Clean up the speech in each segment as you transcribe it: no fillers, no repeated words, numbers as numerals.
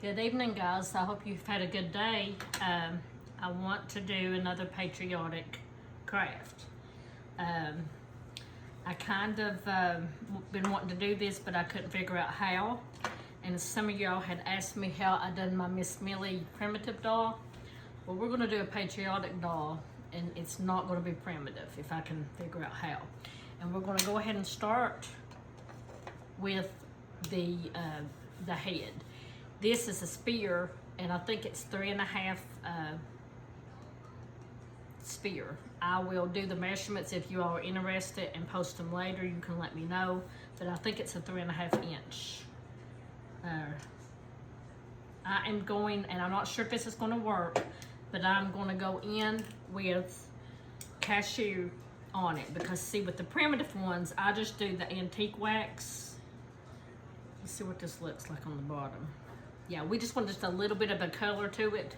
Good evening, guys. I hope you've had a good day. I want to do another patriotic craft. I kind of been wanting to do this, but I couldn't figure out how. And some of y'all had asked me how I done my Miss Millie primitive doll. Well, we're going to do a patriotic doll, and it's not going to be primitive if I can figure out how. And we're going to go ahead and start with the head. This is a spear, and I think it's 3.5 spear. I will do the measurements if you all are interested and post them later. You can let me know, but I think it's a 3.5 inch. I am going, and I'm not sure if this is going to work, but I'm going to go in with cashew on it, because see, with the primitive ones, I just do the antique wax. Let's see what this looks like on the bottom. Yeah, we just want just a little bit of a color to it.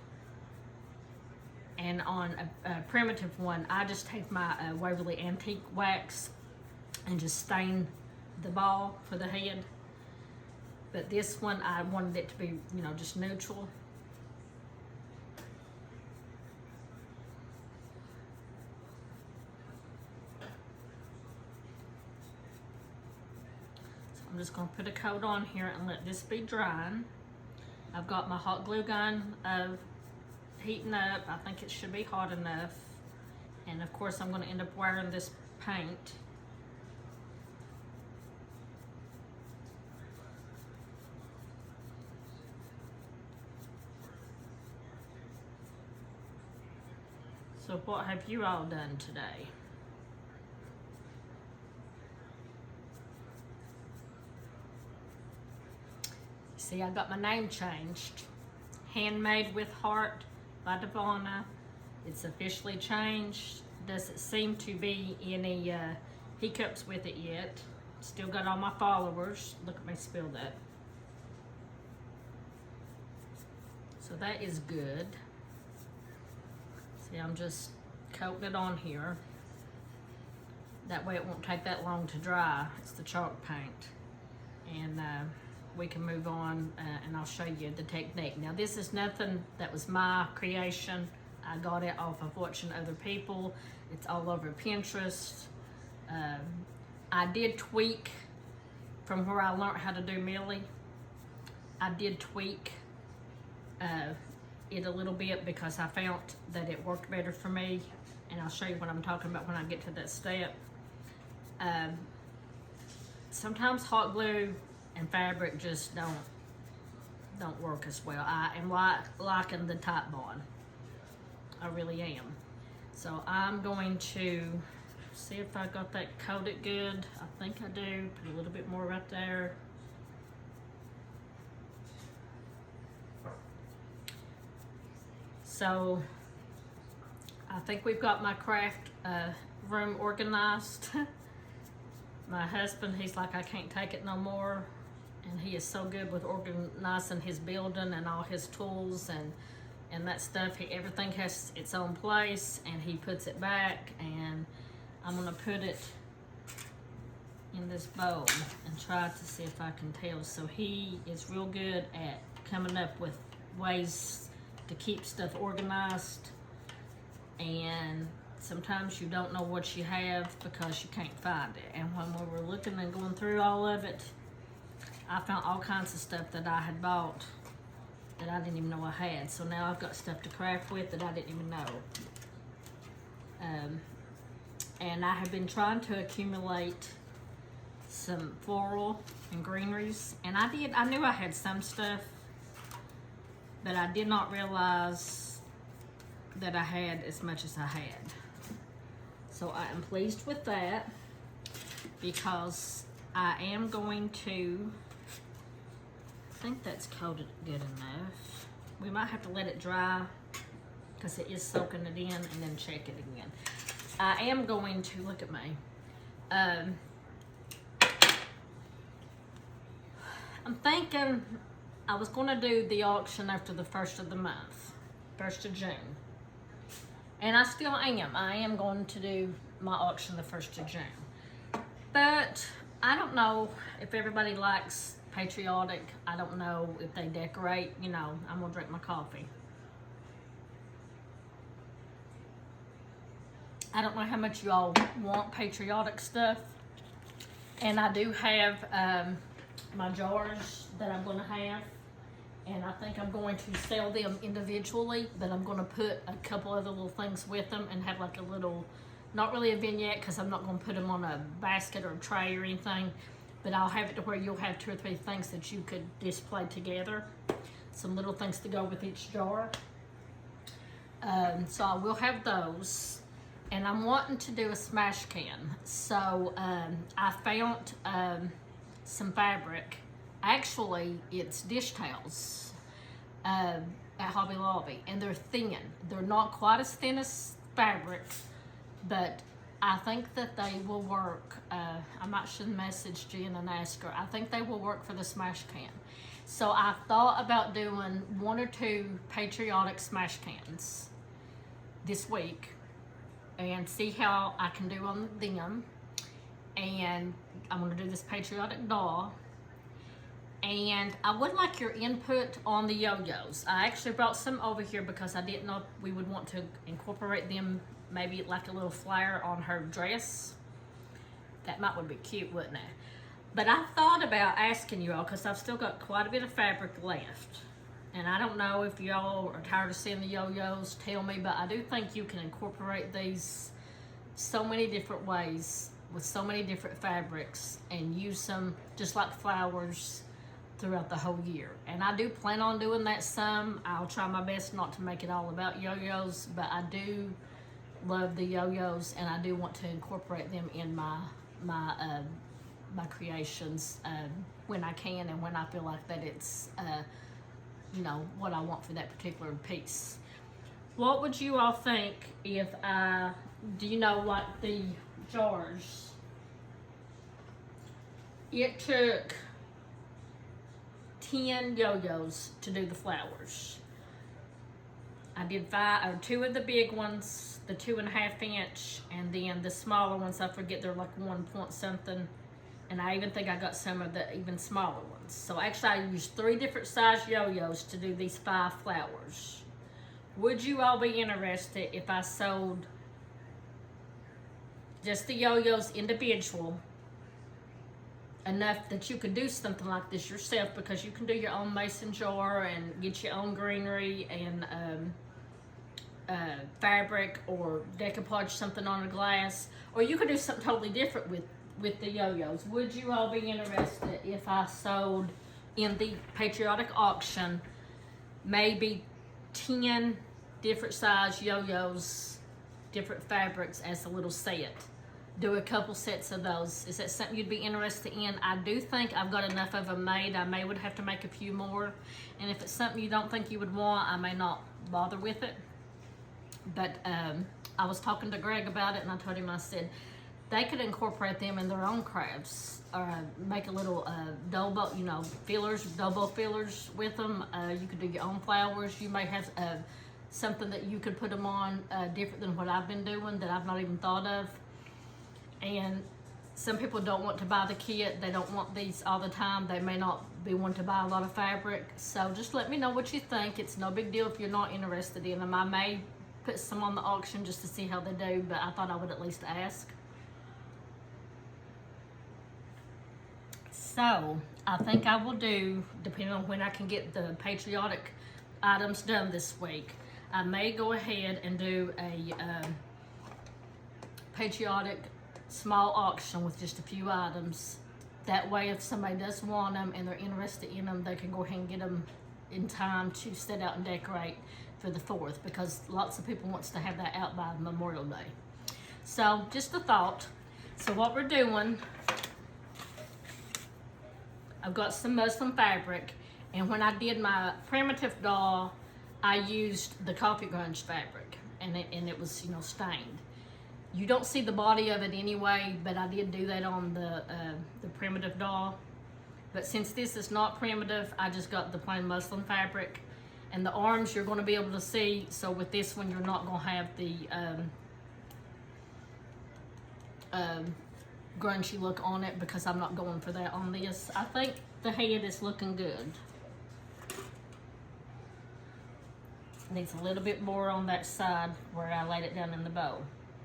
And on a primitive one, I just take my Waverly antique wax and just stain the ball for the head. But this one, I wanted it to be, you know, just neutral. So I'm just gonna put a coat on here and let this be drying. I've got my hot glue gun heating up. I think it should be hot enough. And of course, I'm going to end up wearing this paint. So what have you all done today? See, I got my name changed. Handmade with Heart by Devonna. It's officially changed. Doesn't seem to be any hiccups with it yet. Still got all my followers. Look at me spill that. So that is good. See, I'm just coating it on here. That way it won't take that long to dry. It's the chalk paint. And we can move on and I'll show you the technique. Now, this is nothing that was my creation. I got it off of watching other people. It's all over Pinterest. I did tweak from where I learned how to do Millie. I did tweak it a little bit because I found that it worked better for me. And I'll show you what I'm talking about when I get to that step. Sometimes hot glue and fabric just don't work as well. I am liking the Type Bond. I really am. So I'm going to see if I got that coated good. I think I do. Put a little bit more right there. So I think we've got my craft room organized. My husband, he's like, I can't take it no more. And he is so good with organizing his building and all his tools and that stuff. Everything has its own place, and he puts it back. And I'm gonna put it in this bowl and try to see if I can tell. So he is real good at coming up with ways to keep stuff organized. And sometimes you don't know what you have because you can't find it. And when we were looking and going through all of it, I found all kinds of stuff that I had bought that I didn't even know I had. So now I've got stuff to craft with that I didn't even know. And I have been trying to accumulate some floral and greeneries. And I knew I had some stuff, but I did not realize that I had as much as I had. So I am pleased with that, because I am going to, I think that's coated good enough. We might have to let it dry because it is soaking it in, and then check it again. I am going to, look at me. I'm thinking I was going to do the auction after the 1st of the month, 1st of June. And I still am. I am going to do my auction the 1st of June. But I don't know if everybody likes Patriotic. I don't know if they decorate. You know, I'm gonna drink my coffee. I don't know how much you all want Patriotic stuff. And I do have my jars that I'm gonna have. And I think I'm going to sell them individually, but I'm going to put a couple other little things with them and have like a little, not really a vignette because I'm not going to put them on a basket or a tray or anything, but I'll have it to where you'll have 2 or 3 things that you could display together. Some little things to go with each jar. So I will have those. And I'm wanting to do a smash can. So I found some fabric. Actually, it's dish towels at Hobby Lobby, and they're thin. They're not quite as thin as fabric, but I think that they will work. I might should message Jen and ask her. I think they will work for the smash can. So I thought about doing 1 or 2 Patriotic smash cans this week and see how I can do on them. And I'm going to do this Patriotic doll. And I would like your input on the yo-yos. I actually brought some over here because I didn't know if we would want to incorporate them, maybe like a little flare on her dress. That would be cute, wouldn't it? But I thought about asking you all because I've still got quite a bit of fabric left. And I don't know if y'all are tired of seeing the yo-yos, tell me, but I do think you can incorporate these so many different ways with so many different fabrics and use them just like flowers throughout the whole year. And I do plan on doing that some. I'll try my best not to make it all about yo-yos, but I do love the yo-yos and I do want to incorporate them in my creations when I can and when I feel like that it's you know what I want for that particular piece. What would you all think if do you know what the jars, it took 10 yo-yos to do the flowers. I did 2 of the big ones, the 2.5 inch, and then the smaller ones, I forget, they're like 1 point something. And I even think I got some of the even smaller ones. So actually I used 3 different size yo-yos to do these 5 flowers. Would you all be interested if I sold just the yo-yos individual, enough that you could do something like this yourself, because you can do your own mason jar and get your own greenery and fabric or decoupage something on a glass, or you could do something totally different with the yo-yos. Would you all be interested if I sold in the Patriotic auction maybe 10 different size yo-yos, different fabrics as a little set? Do a couple sets of those. Is that something you'd be interested in? I do think I've got enough of them made. I would have to make a few more. And if it's something you don't think you would want, I may not bother with it. But I was talking to Greg about it, and I told him, I said, they could incorporate them in their own crafts, or make a little double, you know, fillers, double fillers with them. You could do your own flowers. You may have something that you could put them on different than what I've been doing that I've not even thought of. And some people don't want to buy the kit. They don't want these all the time. They may not be wanting to buy a lot of fabric. So just let me know what you think. It's no big deal if you're not interested in them. I may put some on the auction just to see how they do, but I thought I would at least ask. So I think I will do, depending on when I can get the Patriotic items done this week, I may go ahead and do a Patriotic small auction with just a few items. That way if somebody does want them and they're interested in them, they can go ahead and get them in time to set out and decorate for the 4th, because lots of people wants to have that out by Memorial Day. So just a thought. So what we're doing, I've got some muslin fabric, and when I did my primitive doll, I used the coffee grunge fabric, and it was, you know, stained. You don't see the body of it anyway, but I did do that on the primitive doll. But since this is not primitive, I just got the plain muslin fabric. And the arms you're going to be able to see, so with this one you're not going to have the grungy look on it, because I'm not going for that on this. I think the head is looking good. Needs a little bit more on that side where I laid it down in the bowl.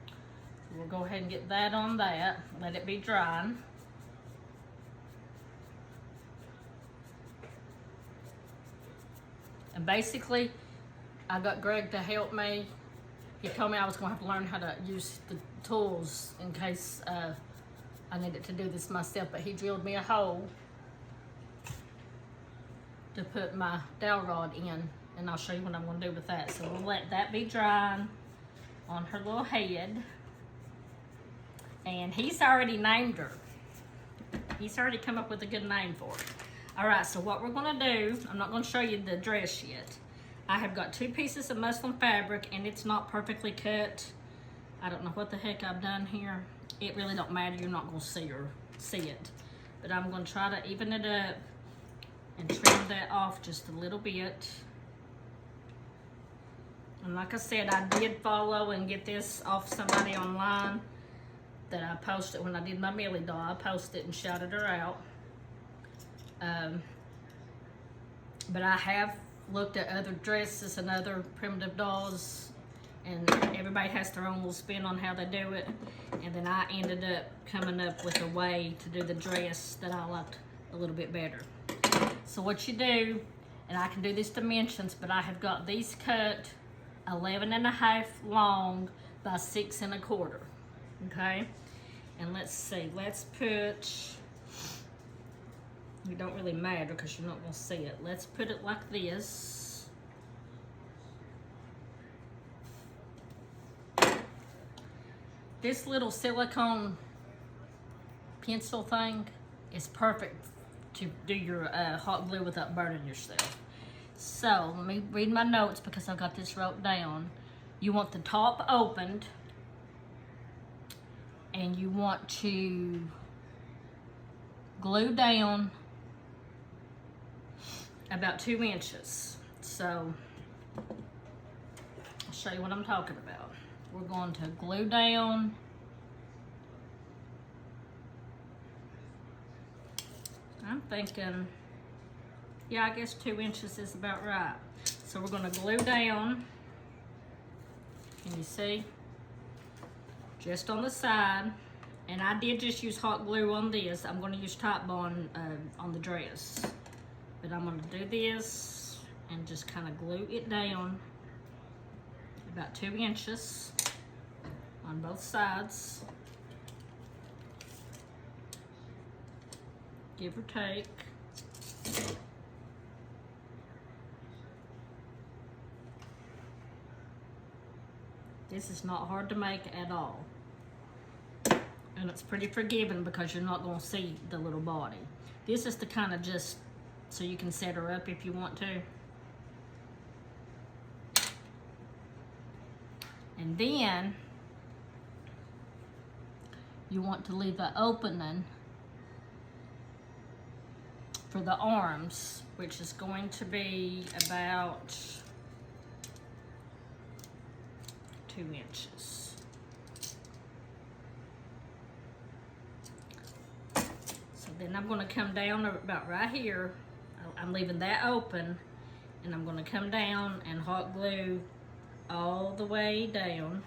So we'll go ahead and get that on that. Let it be drying. And basically, I got Greg to help me. He told me I was going to have to learn how to use the tools in case I needed to do this myself, but he drilled me a hole to put my dowel rod in, and I'll show you what I'm going to do with that. So we'll let that be drying on her little head. And he's already named her. He's already come up with a good name for her. All right, so what we're going to do, I'm not going to show you the dress yet. I have got 2 pieces of muslin fabric, and it's not perfectly cut. I don't know what the heck I've done here. It really don't matter. You're not going to see it. But I'm going to try to even it up and trim that off just a little bit. And like I said, I did follow and get this off somebody online that I posted when I did my Millie doll. I posted and shouted her out. But I have looked at other dresses and other primitive dolls, and everybody has their own little spin on how they do it. And then I ended up coming up with a way to do the dress that I liked a little bit better. So what you do, and I can do these dimensions, but I have got these cut 11.5 long by 6 1/4. Okay, and let's see. Let's put. It don't really matter because you're not going to see it. Let's put it like this. This little silicone pencil thing is perfect to do your hot glue without burning yourself. So let me read my notes because I've got this wrote down. You want the top opened, and you want to glue down about 2 inches. So I'll show you what I'm talking about. We're going to glue down I'm thinking, yeah, I guess 2 inches is about right. So we're going to glue down. Can you see? Just on the side. And I did just use hot glue on this. I'm going to use Top Bond on the dress. But I'm going to do this and just kind of glue it down about 2 inches on both sides. Give or take. This is not hard to make at all. And it's pretty forgiving because you're not going to see the little body. This is the kind of just so you can set her up if you want to. And then you want to leave an opening for the arms, which is going to be about 2 inches. So then I'm going to come down about right here. I'm leaving that open, and I'm going to come down and hot glue all the way down.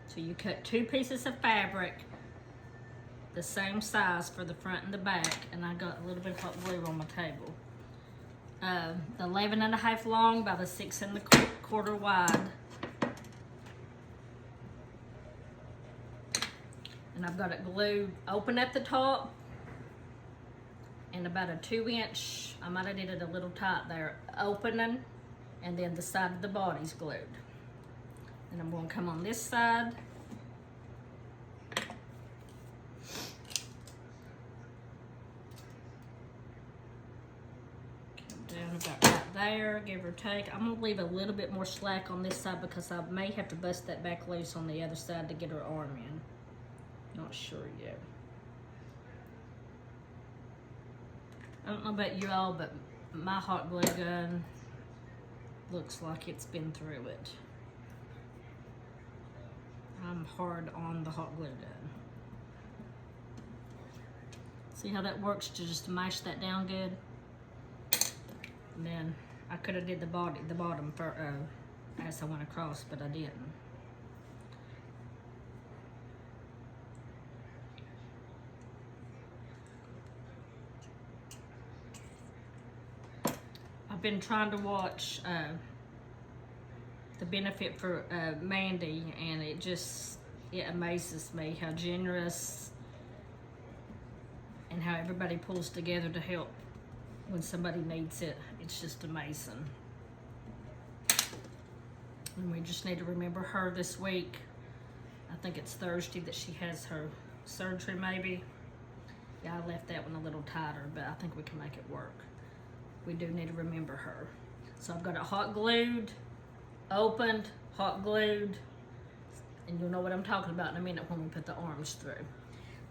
So you cut 2 pieces of fabric the same size for the front and the back, and I got a little bit of hot glue on my table. The 11.5 long by the 6 1/4 wide. And I've got it glued open at the top and about a 2 inch, I might have did it a little tight there, opening, and then the side of the body's glued. And I'm going to come on this side. Come down about right there, give or take. I'm going to leave a little bit more slack on this side because I may have to bust that back loose on the other side to get her arm in. Not sure yet. I don't know about you all, but my hot glue gun looks like it's been through it. I'm hard on the hot glue gun. See how that works to just mash that down good? And then I could have did the bottom for as I went across, but I didn't. I've been trying to watch The Benefit for Mandy, and it amazes me how generous and how everybody pulls together to help when somebody needs it. It's just amazing. And we just need to remember her this week. I think it's Thursday that she has her surgery, maybe. Yeah, I left that one a little tighter, but I think we can make it work. We do need to remember her. So I've got it hot glued, opened, hot glued, and you'll know what I'm talking about in a minute when we put the arms through.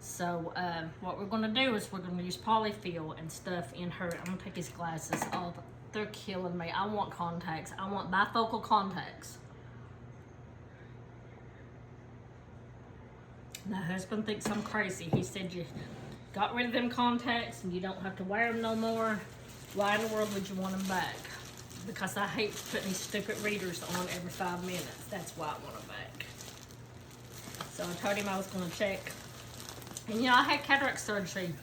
So what we're gonna do is we're gonna use polyfill and stuff in her. I'm gonna take these glasses off. They're killing me. I want contacts. I want bifocal contacts. My husband thinks I'm crazy. He said you got rid of them contacts and you don't have to wear them no more. Why in the world would you want them back? Because I hate putting these stupid readers on every 5 minutes. That's why I want them back. So I told him I was going to check. And you know, I had cataract surgery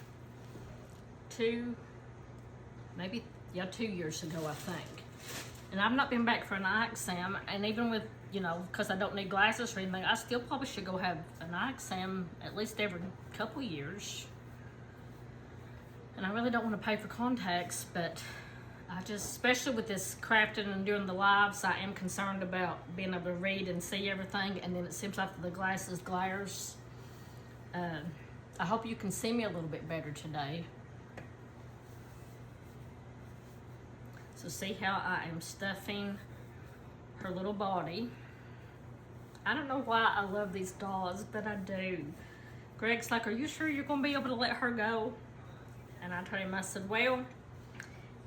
2 years ago, I think. And I've not been back for an eye exam. And even with, you know, because I don't need glasses or anything, I still probably should go have an eye exam at least every couple years. And I really don't want to pay for contacts, but I just, especially with this crafting and doing the lives, I am concerned about being able to read and see everything. And then it seems like the glasses glares. I hope you can see me a little bit better today. So see how I am stuffing her little body. I don't know why I love these dolls, but I do. Greg's like, are you sure you're going to be able to let her go? And I told him, I said, well,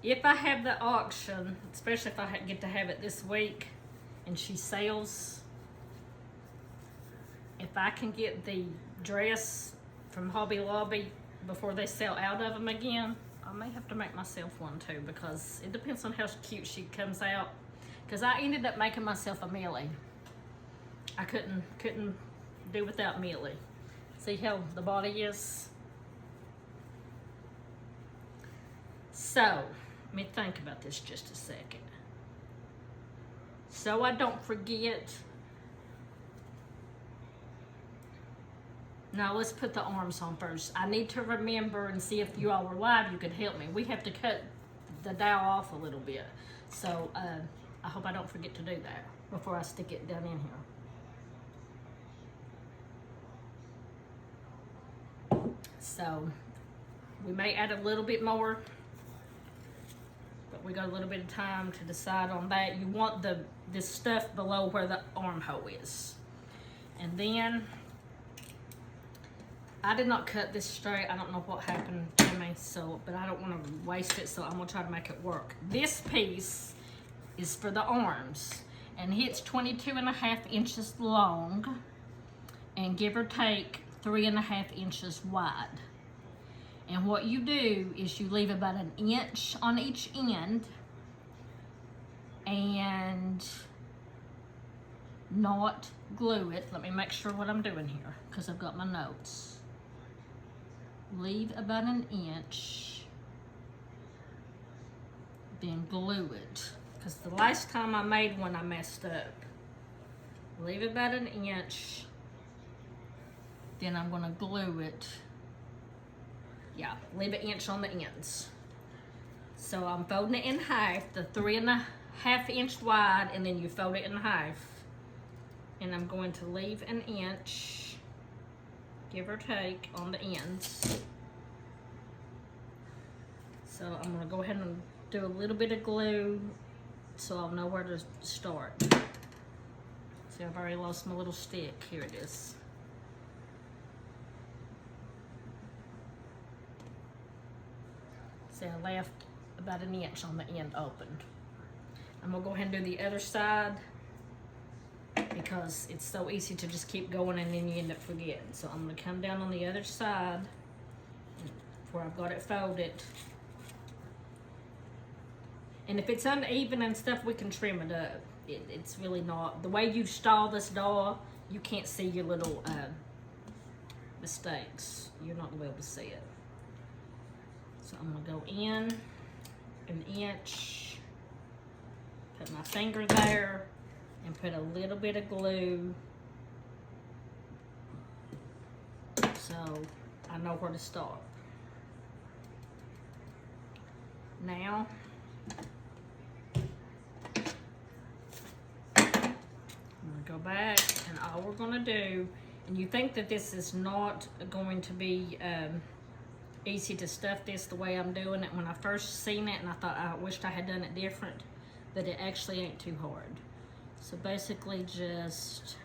if I have the auction, especially if I get to have it this week, and she sells, if I can get the dress from Hobby Lobby before they sell out of them again, I may have to make myself one too, because it depends on how cute she comes out. Because I ended up making myself a Millie. I couldn't do without Millie. See how the body is? So, let me think about this just a second. So I don't forget. Now let's put the arms on first. I need to remember and see if you all were live, you could help me. We have to cut the dowel off a little bit. So I hope I don't forget to do that before I stick it down in here. So we may add a little bit more, but we got a little bit of time to decide on that. You want this stuff below where the armhole is. And then I did not cut this straight. I don't know what happened to me, but I don't want to waste it, so I'm gonna try to make it work. This piece is for the arms, and it's 22.5 inches long, and give or take 3.5 inches wide. And what you do is you leave about 1 inch on each end, and not glue it. Let me make sure what I'm doing here, because I've got my notes. Leave about 1 inch, then glue it. Because the last time I made one, I messed up. Leave about 1 inch, then I'm gonna glue it. Yeah, leave 1 inch on the ends. So I'm folding it in half, the 3.5 inch wide, and then you fold it in half. And I'm going to leave 1 inch, give or take, on the ends. So I'm gonna go ahead and do a little bit of glue so I'll know where to start. See, I've already lost my little stick. Here it is. See, I left about 1 inch on the end opened. I'm gonna go ahead and do the other side. because it's so easy to just keep going and then you end up forgetting. So I'm going to come down on the other side where I've got it folded. And if it's uneven and stuff, we can trim it up. It's really not. The way you style this doll, you can't see your little mistakes. You're not going to be able to see it. So I'm going to go in an inch, put my finger there, and put a little bit of glue so I know where to start. Now, I'm going to go back, and all we're going to do, and you think that this is not going to be easy to stuff this the way I'm doing it. When I first seen it, and I thought I wished I had done it different, but it actually ain't too hard. So basically just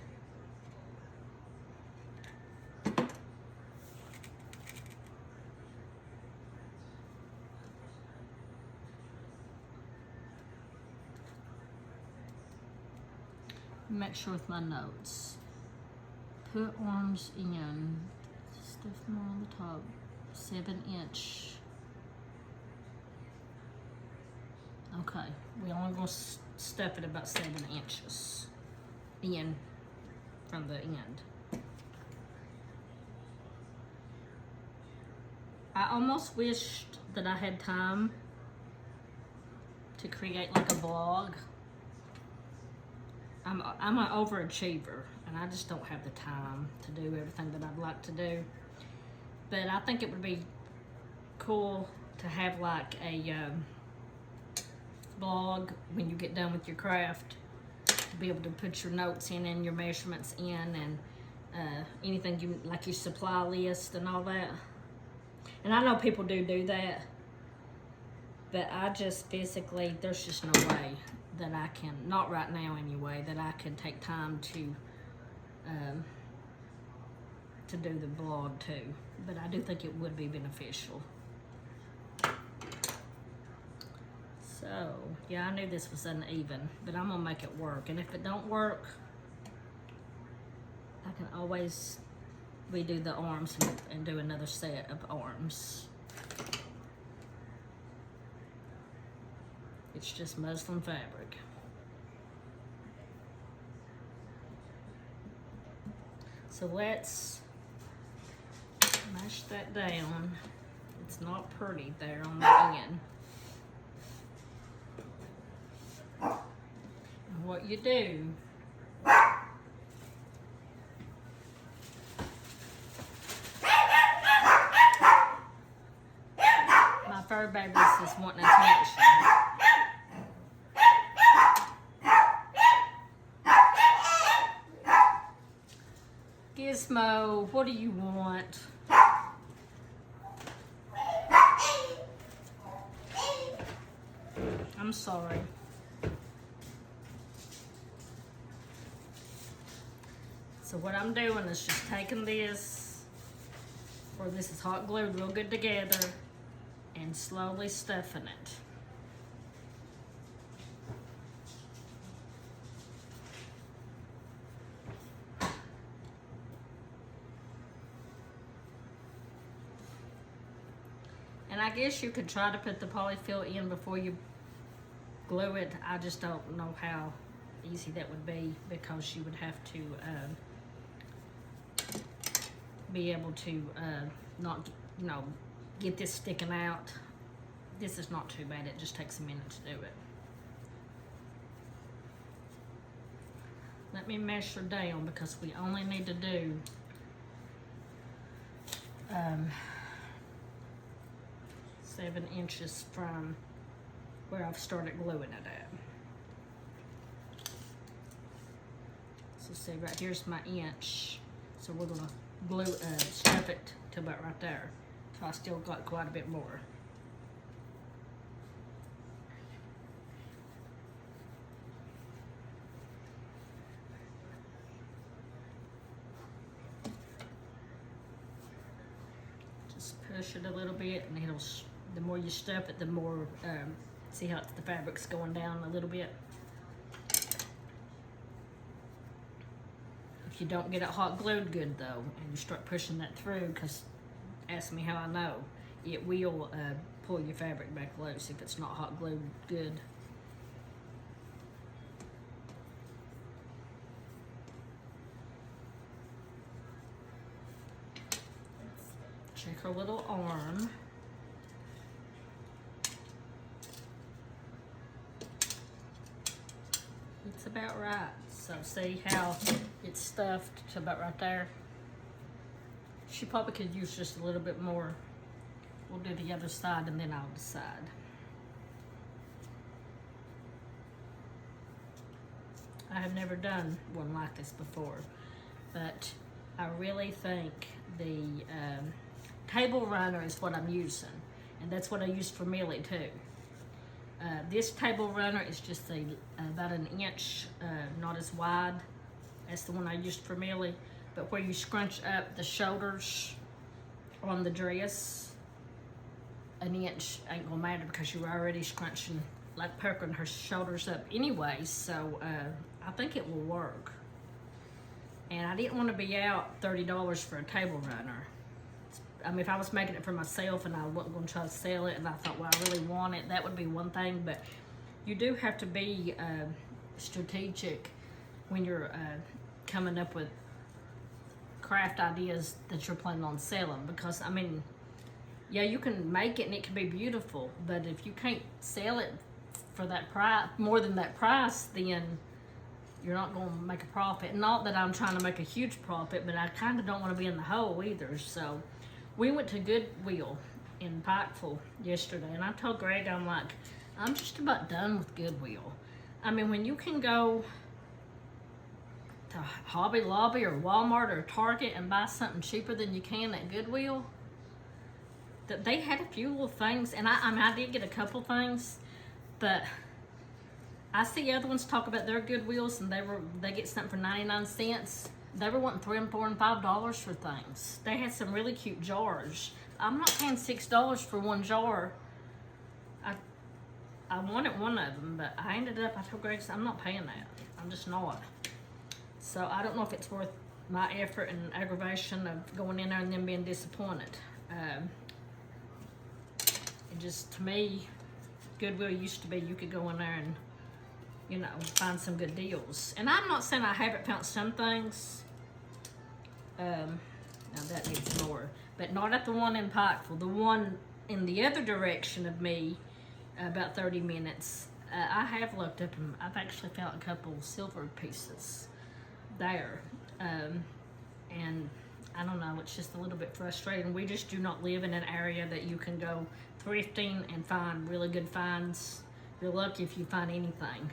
make sure with my notes. Put arms in, stuff more on the top, 7-inch. Okay, we only gonna stuff it about 7 inches in from the end. I almost wished that I had time to create like a blog. I'm an overachiever, and I just don't have the time to do everything that I'd like to do. But I think it would be cool to have like a blog when you get done with your craft, to be able to put your notes in and your measurements in, and anything you like, your supply list and all that. And I know people do that, but I just physically, there's just no way that I can, not right now anyway, that I can take time to do the blog too. But I do think it would be beneficial. So, yeah, I knew this was uneven, but I'm gonna make it work. And if it don't work, I can always redo the arms and do another set of arms. It's just muslin fabric. So let's mash that down. It's not pretty there on the end. And what you do, my fur babies is wanting attention. Gizmo, what do you want? I'm sorry. So what I'm doing is just taking this, where this is hot glued real good together, and slowly stuffing it. And I guess you could try to put the polyfill in before you glue it. I just don't know how easy that would be, because you would have to be able to not, you know, get this sticking out. This is not too bad. It just takes a minute to do it. Let me measure down, because we only need to do 7 inches from where I've started gluing it at. So see, right here's my inch. So we're gonna glue, stuff it to about right there. So I still got quite a bit more. Just push it a little bit, and it'll, the more you stuff it, the more, see how the fabric's going down a little bit? If you don't get it hot glued good though, and you start pushing that through, because ask me how I know, it will pull your fabric back loose if it's not hot glued good. Check her little arm. It's about right. So see how it's stuffed to about right there? She probably could use just a little bit more. We'll do the other side and then I'll decide. I have never done one like this before, but I really think the table runner is what I'm using, and that's what I use for Millie too. This table runner is just about an inch, not as wide as the one I used for Millie, but where you scrunch up the shoulders on the dress, an inch ain't gonna matter because you're already scrunching, like perking her shoulders up anyway, so I think it will work. And I didn't want to be out $30 for a table runner. I mean, if I was making it for myself and I wasn't going to try to sell it and I thought, well, I really want it, that would be one thing. But you do have to be strategic when you're coming up with craft ideas that you're planning on selling. Because, I mean, yeah, you can make it and it can be beautiful. But if you can't sell it for that price, more than that price, then you're not going to make a profit. Not that I'm trying to make a huge profit, but I kind of don't want to be in the hole either. So we went to Goodwill in Pikeville yesterday, and I told Greg, I'm like, I'm just about done with Goodwill. I mean, when you can go to Hobby Lobby or Walmart or Target and buy something cheaper than you can at Goodwill, that they had a few little things, and I mean, I did get a couple things, but I see other ones talk about their Goodwills and they get something for 99 cents. They were wanting $3 and $4 and $5 for things. They had some really cute jars. I'm not paying $6 for one jar. I wanted one of them, but I ended up, I told Greg, I'm not paying that. I'm just not. So I don't know if it's worth my effort and aggravation of going in there and then being disappointed. It just, to me, Goodwill used to be you could go in there and, you know, find some good deals. And I'm not saying I haven't found some things. Now that needs more. But not at the one in Pikeville. The one in the other direction of me, about 30 minutes, I have looked up and I've actually found a couple silver pieces there. And I don't know, it's just a little bit frustrating. We just do not live in an area that you can go thrifting and find really good finds. You're lucky if you find anything.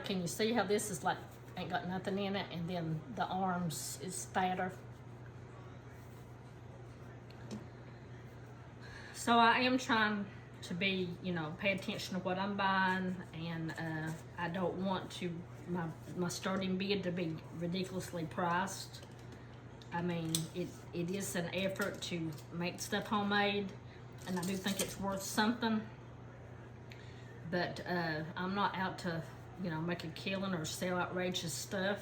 Can you see how this is like, ain't got nothing in it, and then the arms is fatter? So I am trying to be, you know, pay attention to what I'm buying, and I don't want to, my starting bid to be ridiculously priced. I mean, it is an effort to make stuff homemade, and I do think it's worth something, but I'm not out to, you know, make a killing or sell outrageous stuff.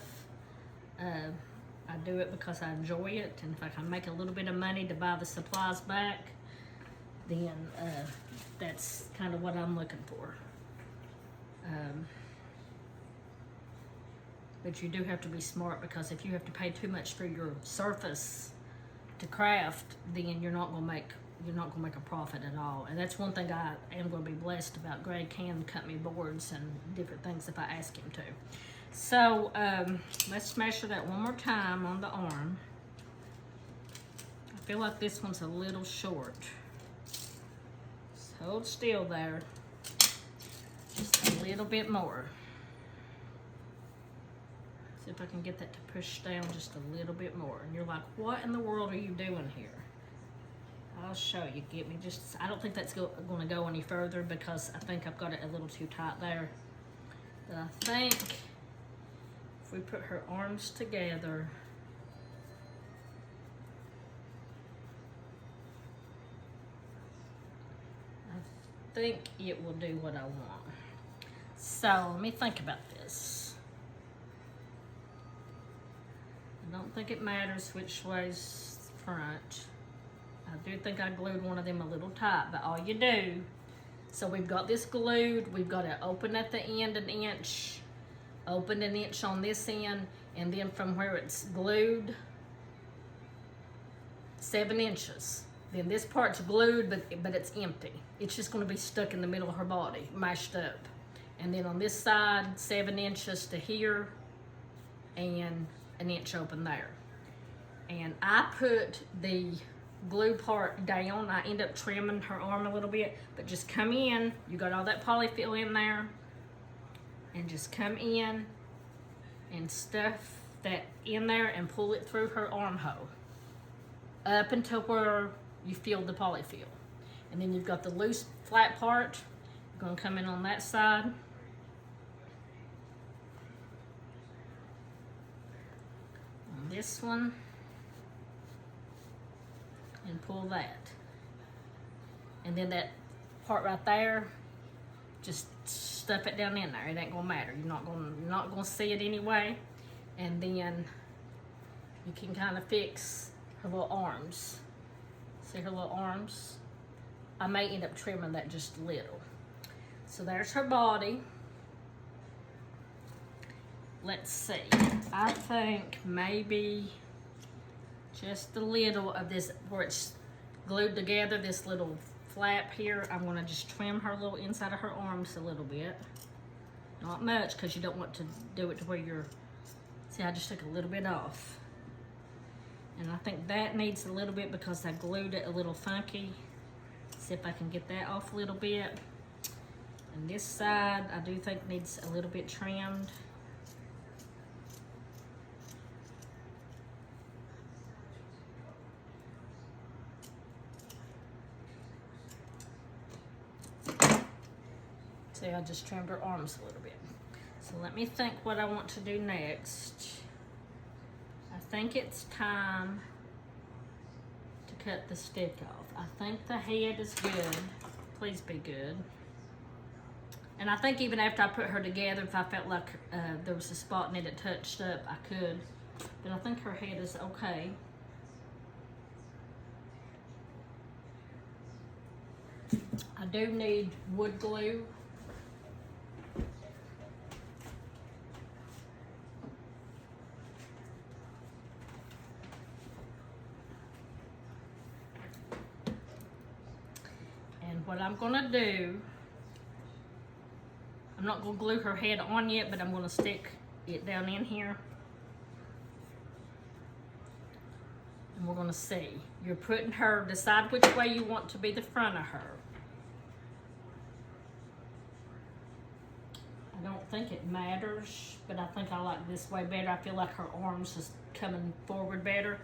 I do it because I enjoy it, and if I can make a little bit of money to buy the supplies back, then that's kind of what I'm looking for. But you do have to be smart, because if you have to pay too much for your surface to craft, then you're not gonna make a profit at all. And that's one thing I am gonna be blessed about. Greg can cut me boards and different things if I ask him to. So let's measure that one more time on the arm. I feel like this one's a little short. So hold still there. Just a little bit more. See if I can get that to push down just a little bit more. And you're like, what in the world are you doing here? I'll show you. Get me just, I don't think that's going to go any further, because I think I've got it a little too tight there. But I think if we put her arms together, I think it will do what I want. So let me think about this. I don't think it matters which way's front. I do think I glued one of them a little tight, but all you do, so we've got this glued, we've got it open at the end an inch, open an inch on this end, and then from where it's glued, 7 inches. Then this part's glued, but it's empty. It's just gonna be stuck in the middle of her body, mashed up. And then on this side, 7 inches to here, and an inch open there. And I put the glue part down. I end up trimming her arm a little bit, but just come in, you got all that polyfill in there, and just come in and stuff that in there and pull it through her armhole up until where you feel the polyfill. And then you've got the loose flat part. You're gonna come in on that side. On this one. And pull that. And then that part right there, just stuff it down in there. It ain't gonna matter. You're not gonna see it anyway. And then you can kind of fix her little arms. See her little arms? I may end up trimming that just a little. So there's her body. Let's see. I think maybe just a little of this where it's glued together, this little flap here. I'm gonna just trim her little inside of her arms a little bit. Not much, because you don't want to do it to where you're, see, I just took a little bit off. And I think that needs a little bit because I glued it a little funky. See if I can get that off a little bit. And this side, I do think needs a little bit trimmed. See, I just trimmed her arms a little bit. So let me think what I want to do next. I think it's time to cut the stick off. I think the head is good. Please be good. And I think even after I put her together, if I felt like there was a spot in it that touched up, I could. But I think her head is okay. I do need wood glue. And what I'm gonna do, I'm not gonna glue her head on yet, but I'm gonna stick it down in here. And we're gonna see. You're putting her, decide which way you want to be the front of her. I don't think it matters, but I think I like this way better. I feel like her arms is coming forward better.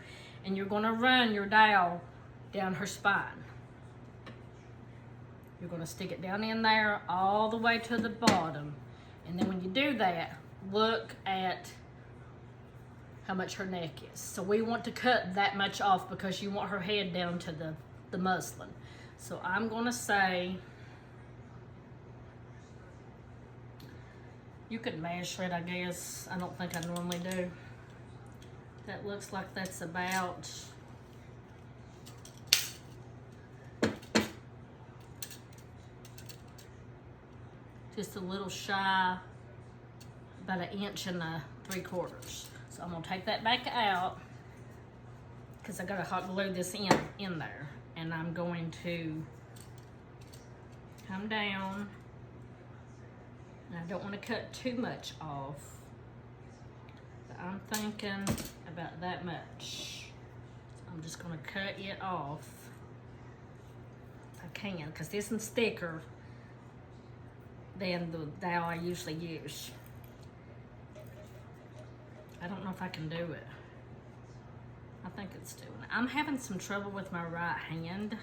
And you're gonna run your dowel down her spine. You're gonna stick it down in there all the way to the bottom. And then when you do that, look at how much her neck is. So we want to cut that much off because you want her head down to the muslin. So I'm gonna say, you could measure it, I guess. I don't think I normally do. That looks like that's about just a little shy, about 1 3/4 inches. So I'm gonna take that back out because I gotta hot glue this in there. And I'm going to come down. And I don't want to cut too much off, but I'm thinking about that much. So I'm just gonna cut it off if I can, because this is thicker than the dowel I usually use. I don't know if I can do it. I think it's doing it. I'm having some trouble with my right hand.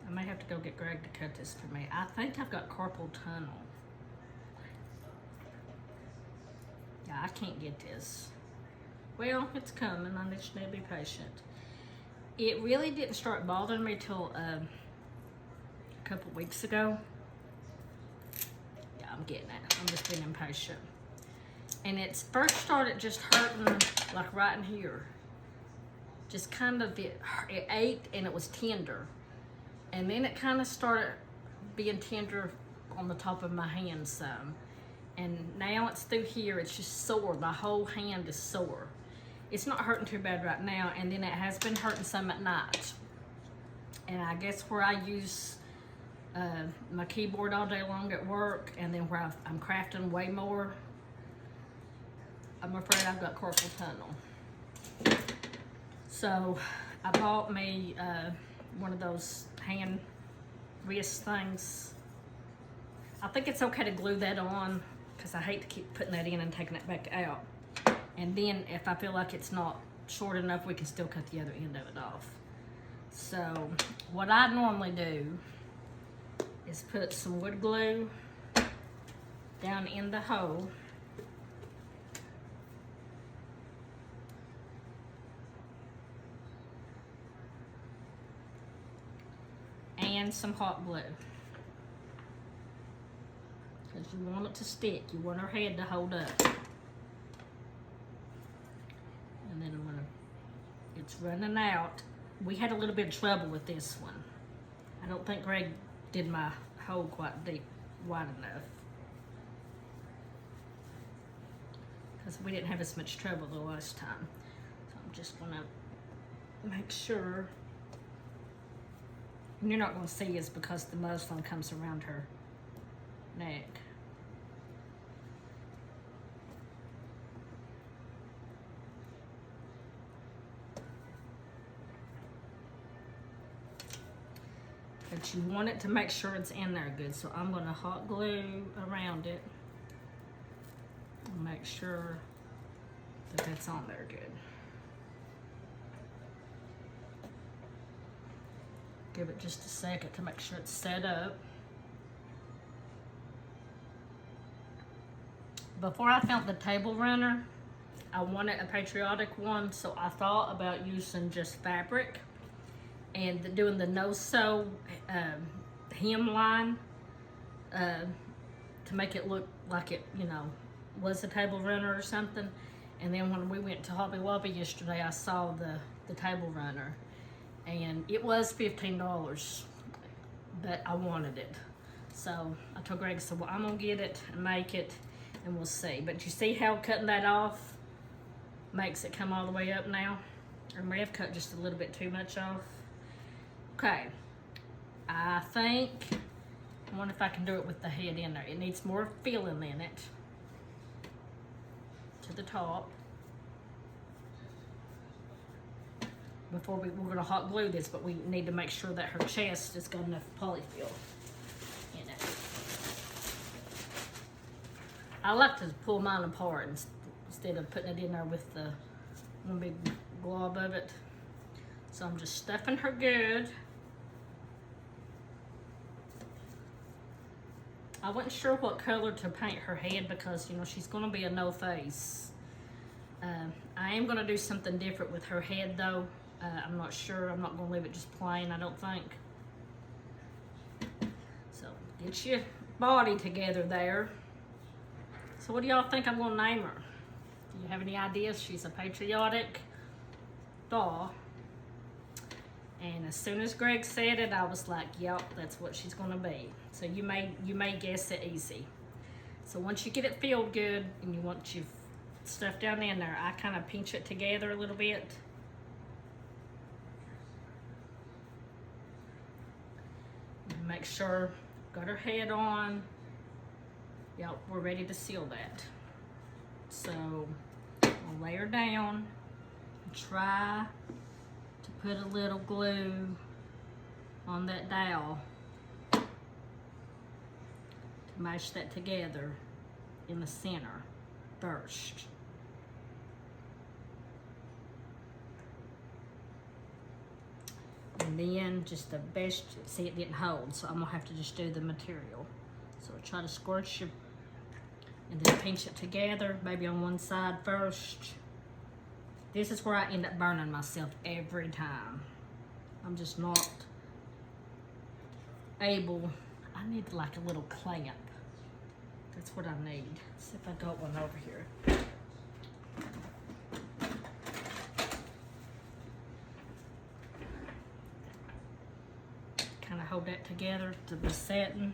I may have to go get Greg to cut this for me. I think I've got carpal tunnel. Yeah, I can't get this. Well, it's coming. I just need to be patient. It really didn't start bothering me till a couple weeks ago. getting it. I'm just being impatient. And it's first started just hurting like right in here. Just kind of, it ached and it was tender. And then it kind of started being tender on the top of my hand some. And now it's through here, it's just sore. My whole hand is sore. It's not hurting too bad right now, and then it has been hurting some at night. And I guess where I use my keyboard all day long at work, and then where I'm crafting way more, I'm afraid I've got carpal tunnel. So I bought me one of those hand wrist things. I think it's okay to glue that on because I hate to keep putting that in and taking it back out. And then if I feel like it's not short enough, we can still cut the other end of it off. So what I normally do is put some wood glue down in the hole. And some hot glue. Because you want it to stick. You want her head to hold up. And then when it's running out, we had a little bit of trouble with this one. I don't think Greg did my hole quite deep, wide enough. Because we didn't have as much trouble the last time. So I'm just gonna make sure. And you're not gonna see is because the muslin comes around her neck. But you want it to make sure it's in there good. So I'm gonna hot glue around it and make sure that that's on there good. Give it just a second to make sure it's set up. Before I found the table runner, I wanted a Patriotic one, so I thought about using just fabric and doing the no-sew hemline to make it look like it, you know, was a table runner or something. And then when we went to Hobby Lobby yesterday, I saw the table runner, and it was $15, but I wanted it. So I told Greg, so well, I'm gonna get it and make it, and we'll see. But you see how cutting that off makes it come all the way up now? I may have cut just a little bit too much off. Okay, I think, I wonder if I can do it with the head in there. It needs more filling in it to the top. Before we're gonna hot glue this, but we need to make sure that her chest has got enough polyfill in it. I like to pull mine apart instead of putting it in there with the one big glob of it. So I'm just stuffing her good. I wasn't sure what color to paint her head because, you know, she's gonna be a no face. I am gonna do something different with her head though. I'm not sure. I'm not gonna leave it just plain, I don't think. So get your body together there. So what do y'all think I'm gonna name her? Do you have any ideas? She's a patriotic doll. And as soon as Greg said it, I was like, yep, that's what she's gonna be. So you may guess it easy. So once you get it filled good and you want your stuff down in there, I kind of pinch it together a little bit. And make sure, got her head on. Yep, we're ready to seal that. So I'll lay her down and try to put a little glue on that dowel to mash that together in the center first. And then just the best, see it didn't hold, so I'm gonna have to just do the material. So try to squirt your, and then pinch it together, maybe on one side first. This is where I end up burning myself every time. I'm just not able, I need like a little clamp. That's what I need. Let's see if I got one over here. Kind of hold that together to the satin.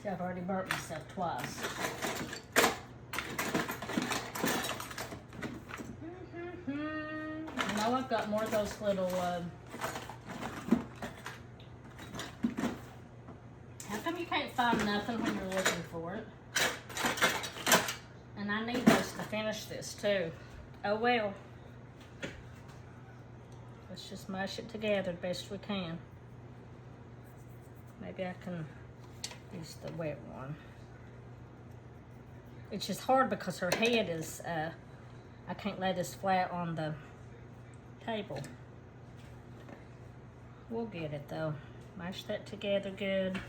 See, I've already burnt myself twice. Now I've got more of those little, how come you can't find nothing when you're looking for it? And I need those to finish this too. Oh well. Let's just mash it together the best we can. Maybe I can use the wet one. It's just hard because her head is, I can't lay this flat on the table. We'll get it though. Mash that together good.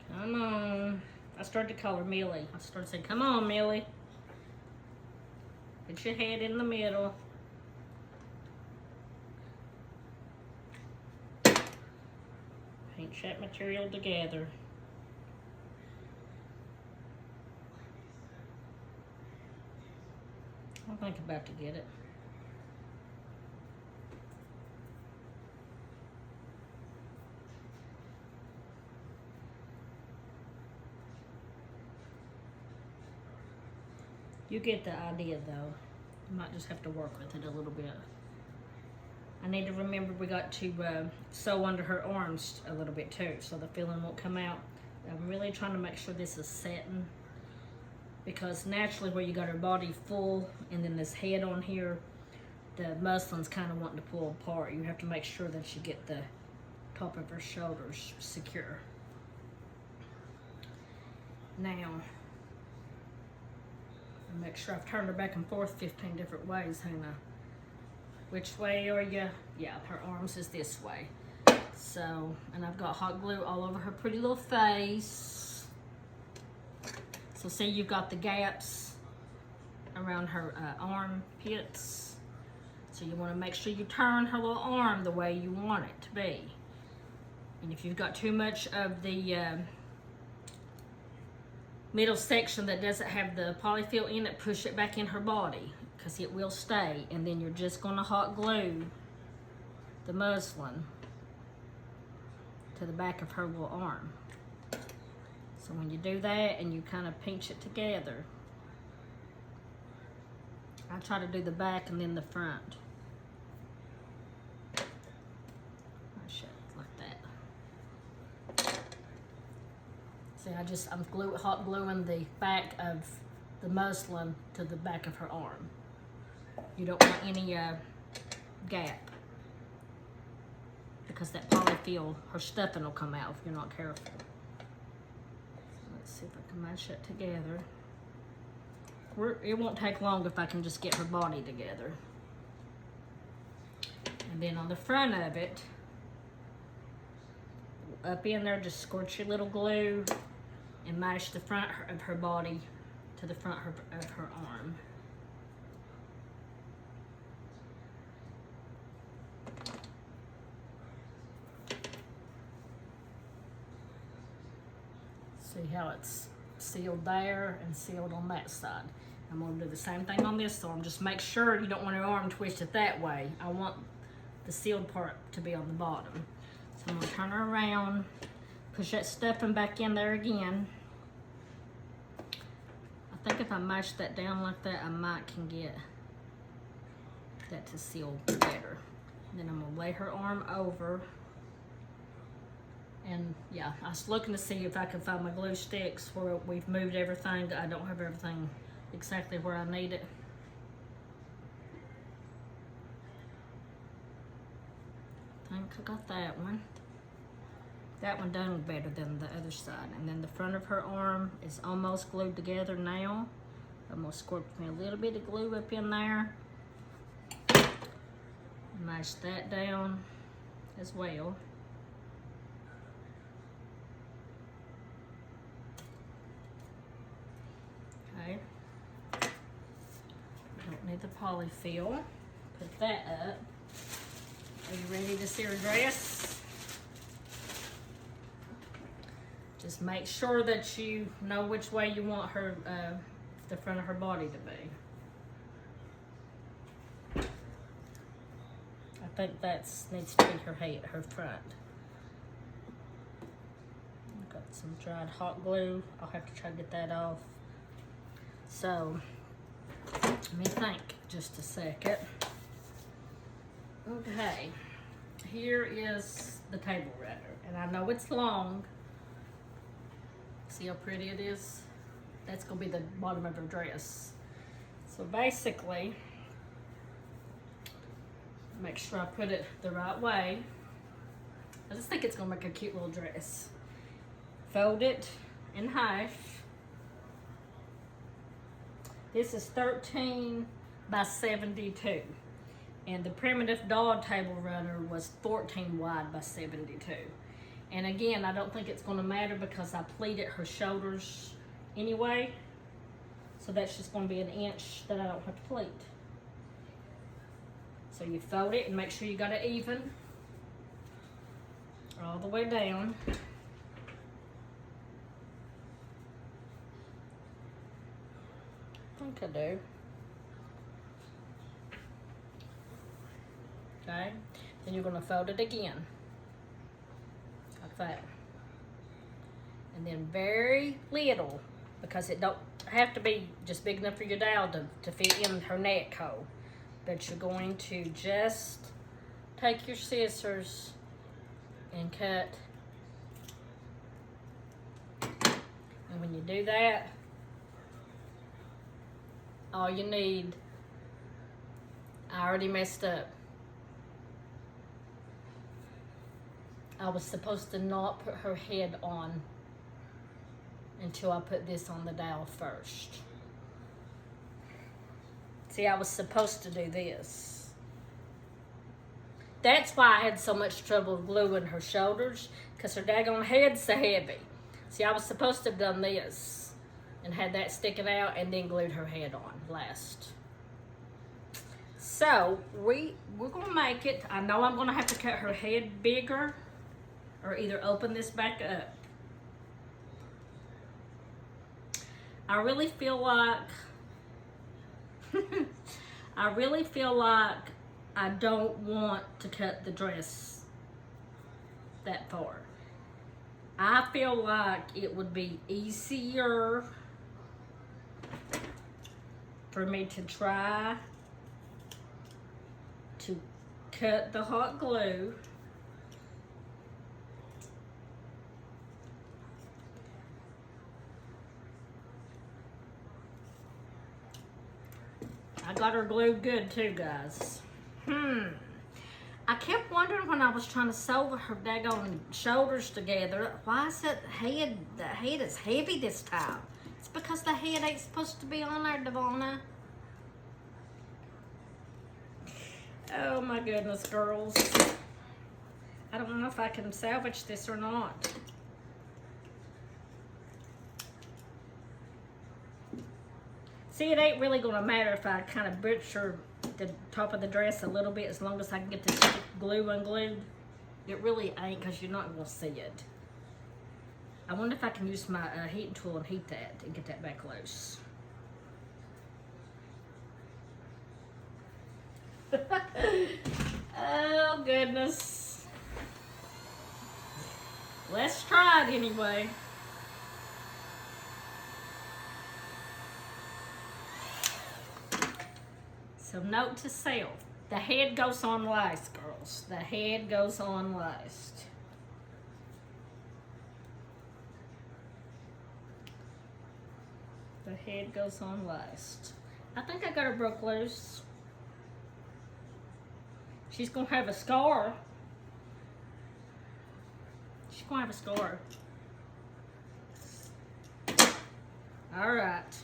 Come on. I started to call her Millie. I started saying, come on, Millie. Put your head in the middle. Pinch that material together. I think about to get it. You get the idea though. You might just have to work with it a little bit. I need to remember we got to sew under her arms a little bit too, so the filling won't come out. I'm really trying to make sure this is satin, because naturally where you got her body full and then this head on here, the muslin's kind of wanting to pull apart. You have to make sure that you get the top of her shoulders secure. Now, make sure I've turned her back and forth 15 different ways, Hannah. Which way are you? Yeah, her arms is this way. So, and I've got hot glue all over her pretty little face. So see, you've got the gaps around her armpits. So you want to make sure you turn her little arm the way you want it to be. And if you've got too much of the middle section that doesn't have the polyfill in it, push it back in her body, because it will stay. And then you're just going to hot glue the muslin to the back of her little arm. So when you do that and you kind of pinch it together, I try to do the back and then the front. Mash it like that. See, I'm hot gluing the back of the muslin to the back of her arm. You don't want any gap, because that polyfill, her stuffing will come out if you're not careful. So let's see if I can mash it together. It won't take long if I can just get her body together. And then on the front of it, up in there, just squirt your little glue and mash the front of her body to the front of her arm. See how it's sealed there and sealed on that side. I'm going to do the same thing on this arm. Just make sure you don't want your arm twisted that way. I want the sealed part to be on the bottom. So I'm going to turn her around, push that stuffing back in there again. I think if I mash that down like that, I might can get that to seal better. And then I'm going to lay her arm over. And yeah, I was looking to see if I could find my glue sticks where we've moved everything. I don't have everything exactly where I need it. I think I got that one. That one done better than the other side. And then the front of her arm is almost glued together now. I'm gonna squirt me a little bit of glue up in there. Mash that down as well. polyfill. Put that up. Are you ready to see her dress? Just make sure that you know which way you want her, the front of her body to be. I think that needs to be her head, her front. I've got some dried hot glue. I'll have to try to get that off. So, let me think just a second. Okay, here is the table runner, and I know it's long. See how pretty it is? That's gonna be the bottom of her dress. So basically, make sure I put it the right way. I just think it's gonna make a cute little dress. Fold it in half. This is 13 by 72. And the primitive doll table runner was 14 wide by 72. And again, I don't think it's gonna matter because I pleated her shoulders anyway. So that's just gonna be an inch that I don't have to pleat. So you fold it and make sure you got it even all the way down. I think I do. Okay, then you're gonna fold it again, like that. And then very little, because it don't have to be just big enough for your doll to fit in her neck hole. But you're going to just take your scissors and cut. And when you do that, all you need, I already messed up. I was supposed to not put her head on until I put this on the dowel first. See, I was supposed to do this. That's why I had so much trouble gluing her shoulders, because her daggone head's so heavy. See, I was supposed to have done this and had that sticking out and then glued her head on last. So, we're gonna make it. I know I'm gonna have to cut her head bigger or either open this back up. I really feel like I don't want to cut the dress that far. I feel like it would be easier for me to try to cut the hot glue I got her glued good too, guys. I kept wondering when I was trying to sew her daggone shoulders together, why is the head is heavy this time? It's because the head ain't supposed to be on there, Devonna. Oh my goodness, girls. I don't know if I can salvage this or not. See, it ain't really gonna matter if I kind of butcher the top of the dress a little bit, as long as I can get this glue unglued. It really ain't, because you're not gonna see it. I wonder if I can use my heating tool and heat that and get that back loose. Oh goodness. Let's try it anyway. So note to self, the head goes on last, girls. The head goes on last. The head goes on last. I think I got her broke loose. She's gonna have a scar. She's gonna have a scar. All right.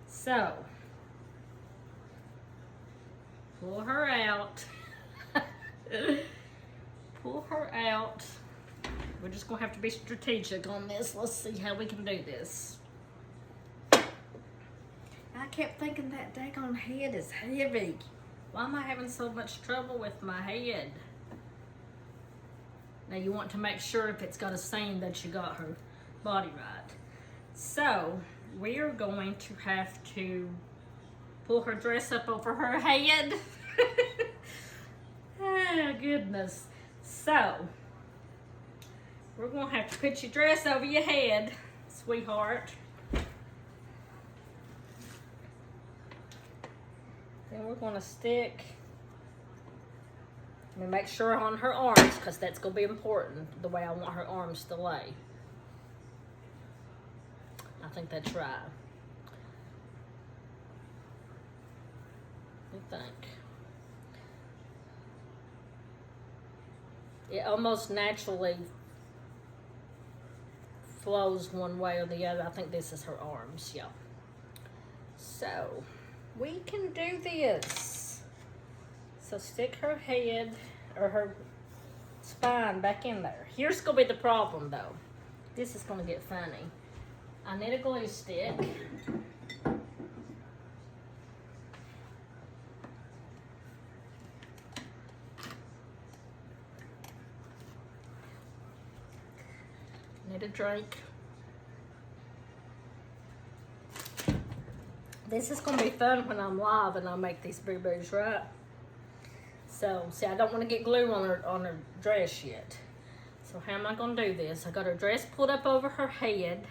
So, pull her out. Pull her out. We're just gonna have to be strategic on this. Let's see how we can do this. I kept thinking that daggone head is heavy. Why am I having so much trouble with my head? Now you want to make sure if it's got a seam that you got her body right. So we are going to have to pull her dress up over her head. Oh goodness. So we're gonna have to put your dress over your head, sweetheart. Then we're gonna stick, and make sure on her arms, because that's gonna be important, the way I want her arms to lay. I think that's right. I think. It almost naturally flows one way or the other. I think this is her arms, yeah. So we can do this. So stick her head or her spine back in there. Here's gonna be the problem though. This is gonna get funny. I need a glue stick. Need a drink. This is gonna be fun when I'm live and I make these boo-boos, right? So, see, I don't want to get glue on her dress yet. So how am I gonna do this? I got her dress pulled up over her head.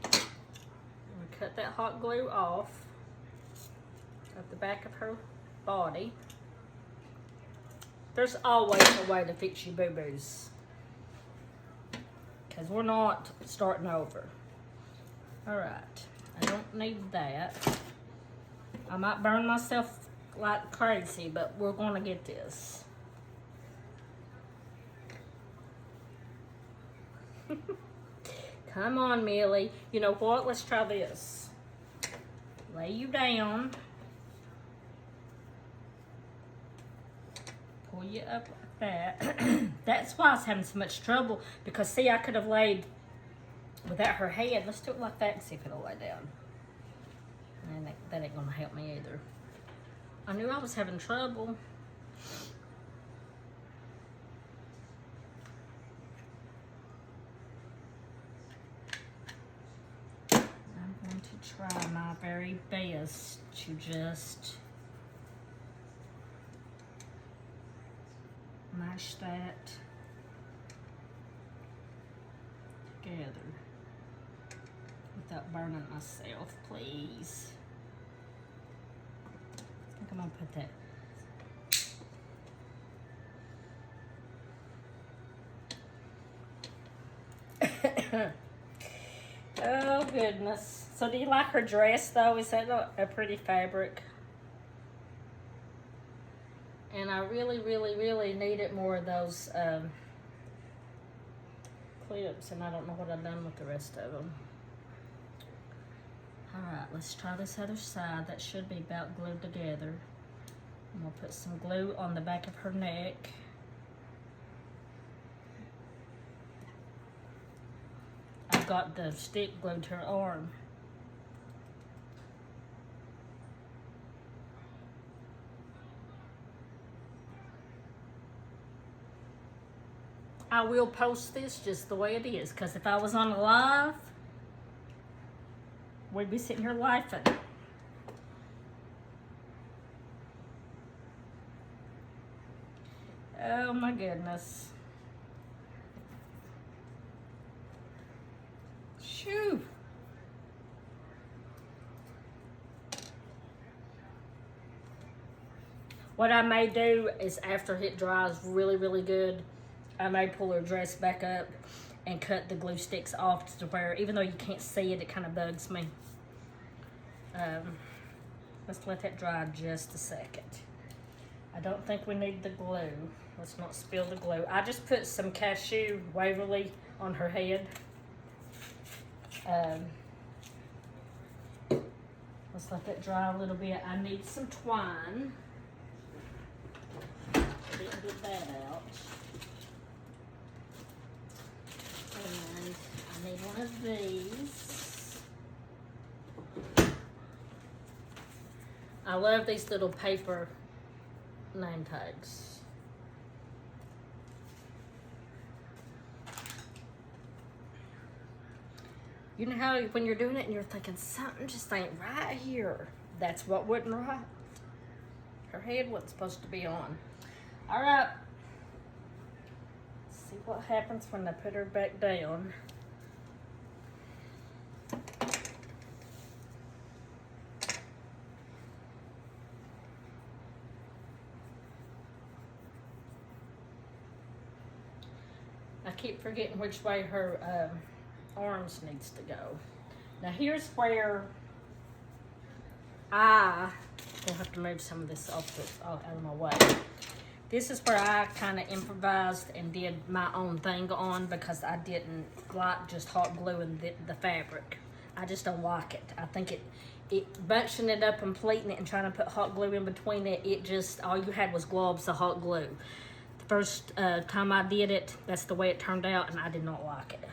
I'm gonna cut that hot glue off at the back of her body. There's always a way to fix your boo-boos, because we're not starting over. All right, I don't need that. I might burn myself like crazy, but we're gonna get this. Come on, Millie. You know what? Let's try this. Lay you down. Pull you up like that. That's why I was having so much trouble, because see, I could have laid without her head. Let's do it like that and see if it'll lay down. And that ain't gonna help me either. I knew I was having trouble. I'm going to try my very best to just mash that together without burning myself, please. I think I'm gonna put that. Oh goodness. So do you like her dress though? Is that a pretty fabric? And I really, really, really needed more of those clips, and I don't know what I've done with the rest of them. All right, let's try this other side. That should be about glued together. I'm gonna put some glue on the back of her neck. I've got the stick glued to her arm. I will post this just the way it is, because if I was on a live, we'd be sitting here laughing. Oh my goodness. Shoo. What I may do is, after it dries really, really good, I may pull her dress back up and cut the glue sticks off to where, even though you can't see it, it kind of bugs me. Let's let that dry just a second. I don't think we need the glue. Let's not spill the glue. I just put some cashew Waverly on her head. Let's let that dry a little bit. I need some twine. Didn't get that out. And I need one of these. I love these little paper name tags. You know how when you're doing it and you're thinking something just ain't right here. That's what wasn't right. Her head wasn't supposed to be on. All right. Let's see what happens when I put her back down. I keep forgetting which way her arms needs to go. Now here's where I will have to move some of this out of my way. This is where I kind of improvised and did my own thing on, because I didn't like just hot gluing the fabric. I just don't like it. I think it bunching it up and pleating it and trying to put hot glue in between it, it just, all you had was globs of hot glue. The first time I did it, that's the way it turned out, and I did not like it.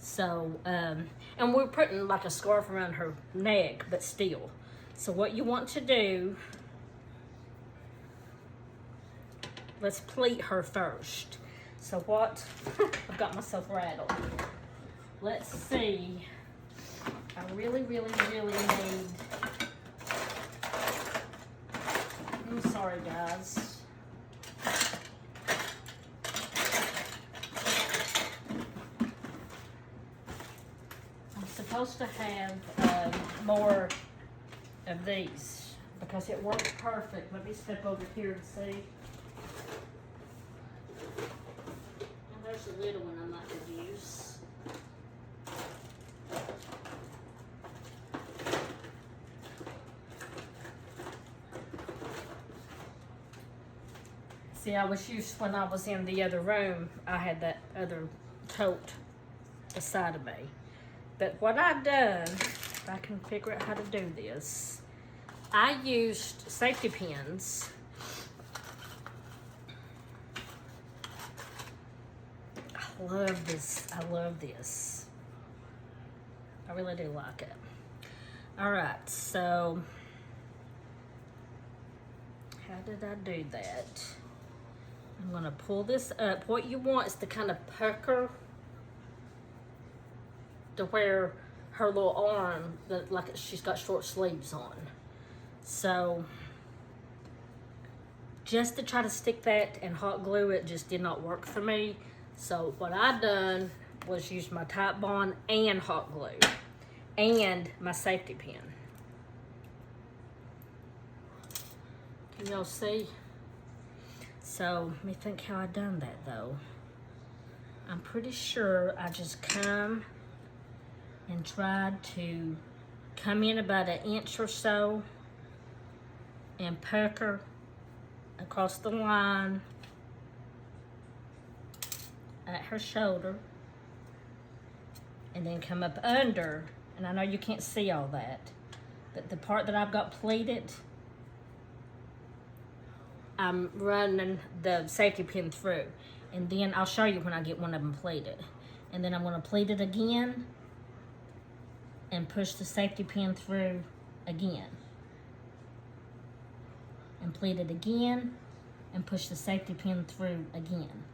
So, and we're putting like a scarf around her neck, but still. So what you want to do, let's pleat her first. So what, I've got myself rattled. Let's see, I really need, I'm sorry guys. Supposed to have more of these because it works perfect. Let me step over here to see. And there's a little one I might could use. See, I was used when I was in the other room. I had that other tote beside of me. But what I've done, if I can figure out how to do this, I used safety pins. I love this. I love this. I really do like it. All right, so how did I do that? I'm gonna pull this up. What you want is to kind of pucker to where her little arm, like she's got short sleeves on. So just to try to stick that and hot glue it just did not work for me. So what I done was use my Type Bond and hot glue and my safety pin. Can y'all see? So let me think how I done that though. I'm pretty sure I just come and tried to come in about 1 inch or so and pucker across the line at her shoulder, and then come up under, and I know you can't see all that, but the part that I've got pleated, I'm running the safety pin through, and then I'll show you when I get one of them pleated, and then I'm going to pleat it again and push the safety pin through again. And pleat it again and push the safety pin through again.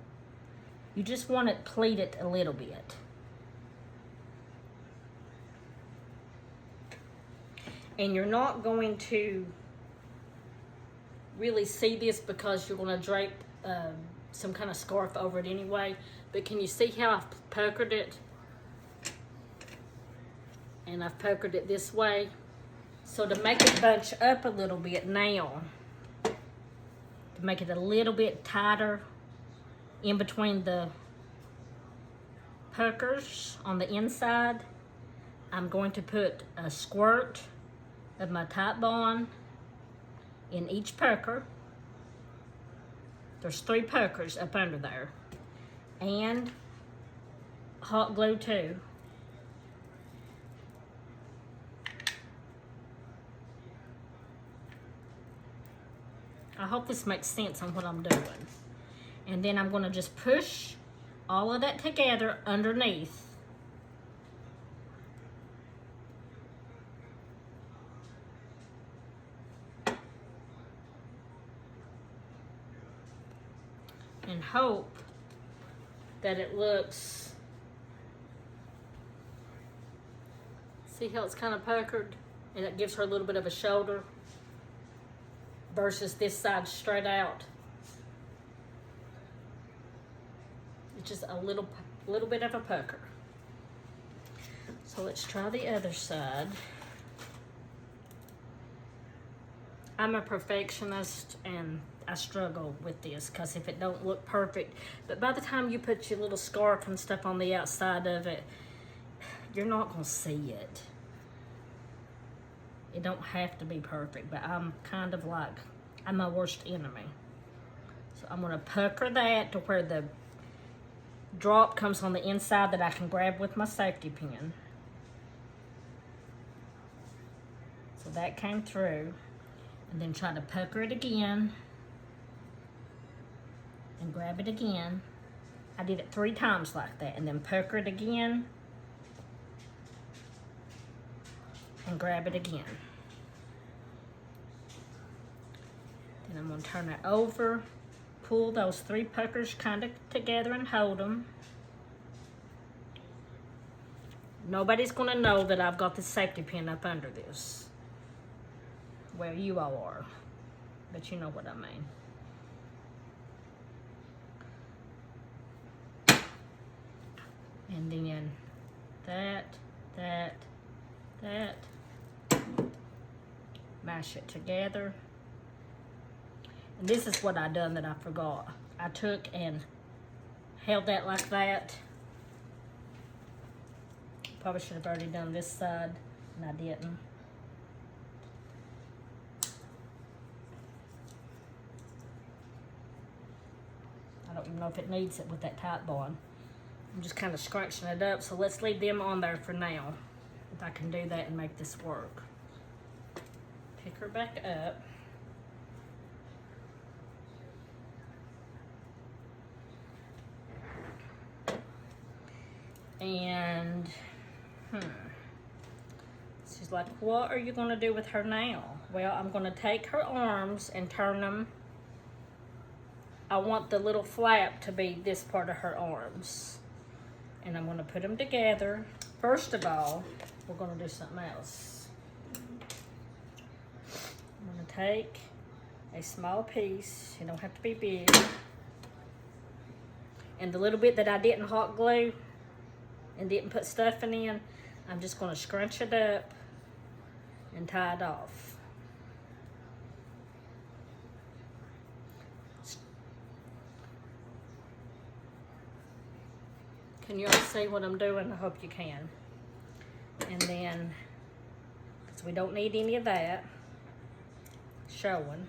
You just want it pleated a little bit. And you're not going to really see this because you're going to drape some kind of scarf over it anyway. But can you see how I've puckered it? And I've puckered it this way. So to make it bunch up a little bit now, to make it a little bit tighter in between the puckers on the inside, I'm going to put a squirt of my Type Bond in each pucker. There's 3 puckers up under there. And hot glue too. I hope this makes sense on what I'm doing. And then I'm going to just push all of that together underneath hope that it looks, see how it's kind of puckered? And it gives her a little bit of a shoulder versus this side straight out. It's just a little bit of a pucker. So let's try the other side. I'm a perfectionist and I struggle with this because if it don't look perfect, but by the time you put your little scarf and stuff on the outside of it, you're not gonna see it. It don't have to be perfect, but I'm kind of like, I'm my worst enemy. So I'm gonna pucker that to where the drop comes on the inside that I can grab with my safety pin. So that came through. And then try to pucker it again. And grab it again. I did it 3 times like that. And then pucker it again. And grab it again. Then I'm going to turn it over. Pull those 3 puckers kind of together and hold them. Nobody's going to know that I've got the safety pin up under this. Well, you all are. But you know what I mean. And then that. Mash it together. And this is what I done that I forgot. I took and held that like that. Probably should have already done this side, and I didn't. I don't even know if it needs it with that tight bond. I'm just kind of scrunching it up, so let's leave them on there for now. If I can do that and make this work. Pick her back up. And, she's like, what are you gonna do with her now? Well, I'm gonna take her arms and turn them. I want the little flap to be this part of her arms. And I'm gonna put them together. First of all, we're gonna do something else. I'm gonna take a small piece, you don't have to be big. And the little bit that I didn't hot glue and didn't put stuffing in, I'm just gonna scrunch it up and tie it off. Can you all see what I'm doing? I hope you can. And then, because we don't need any of that showing.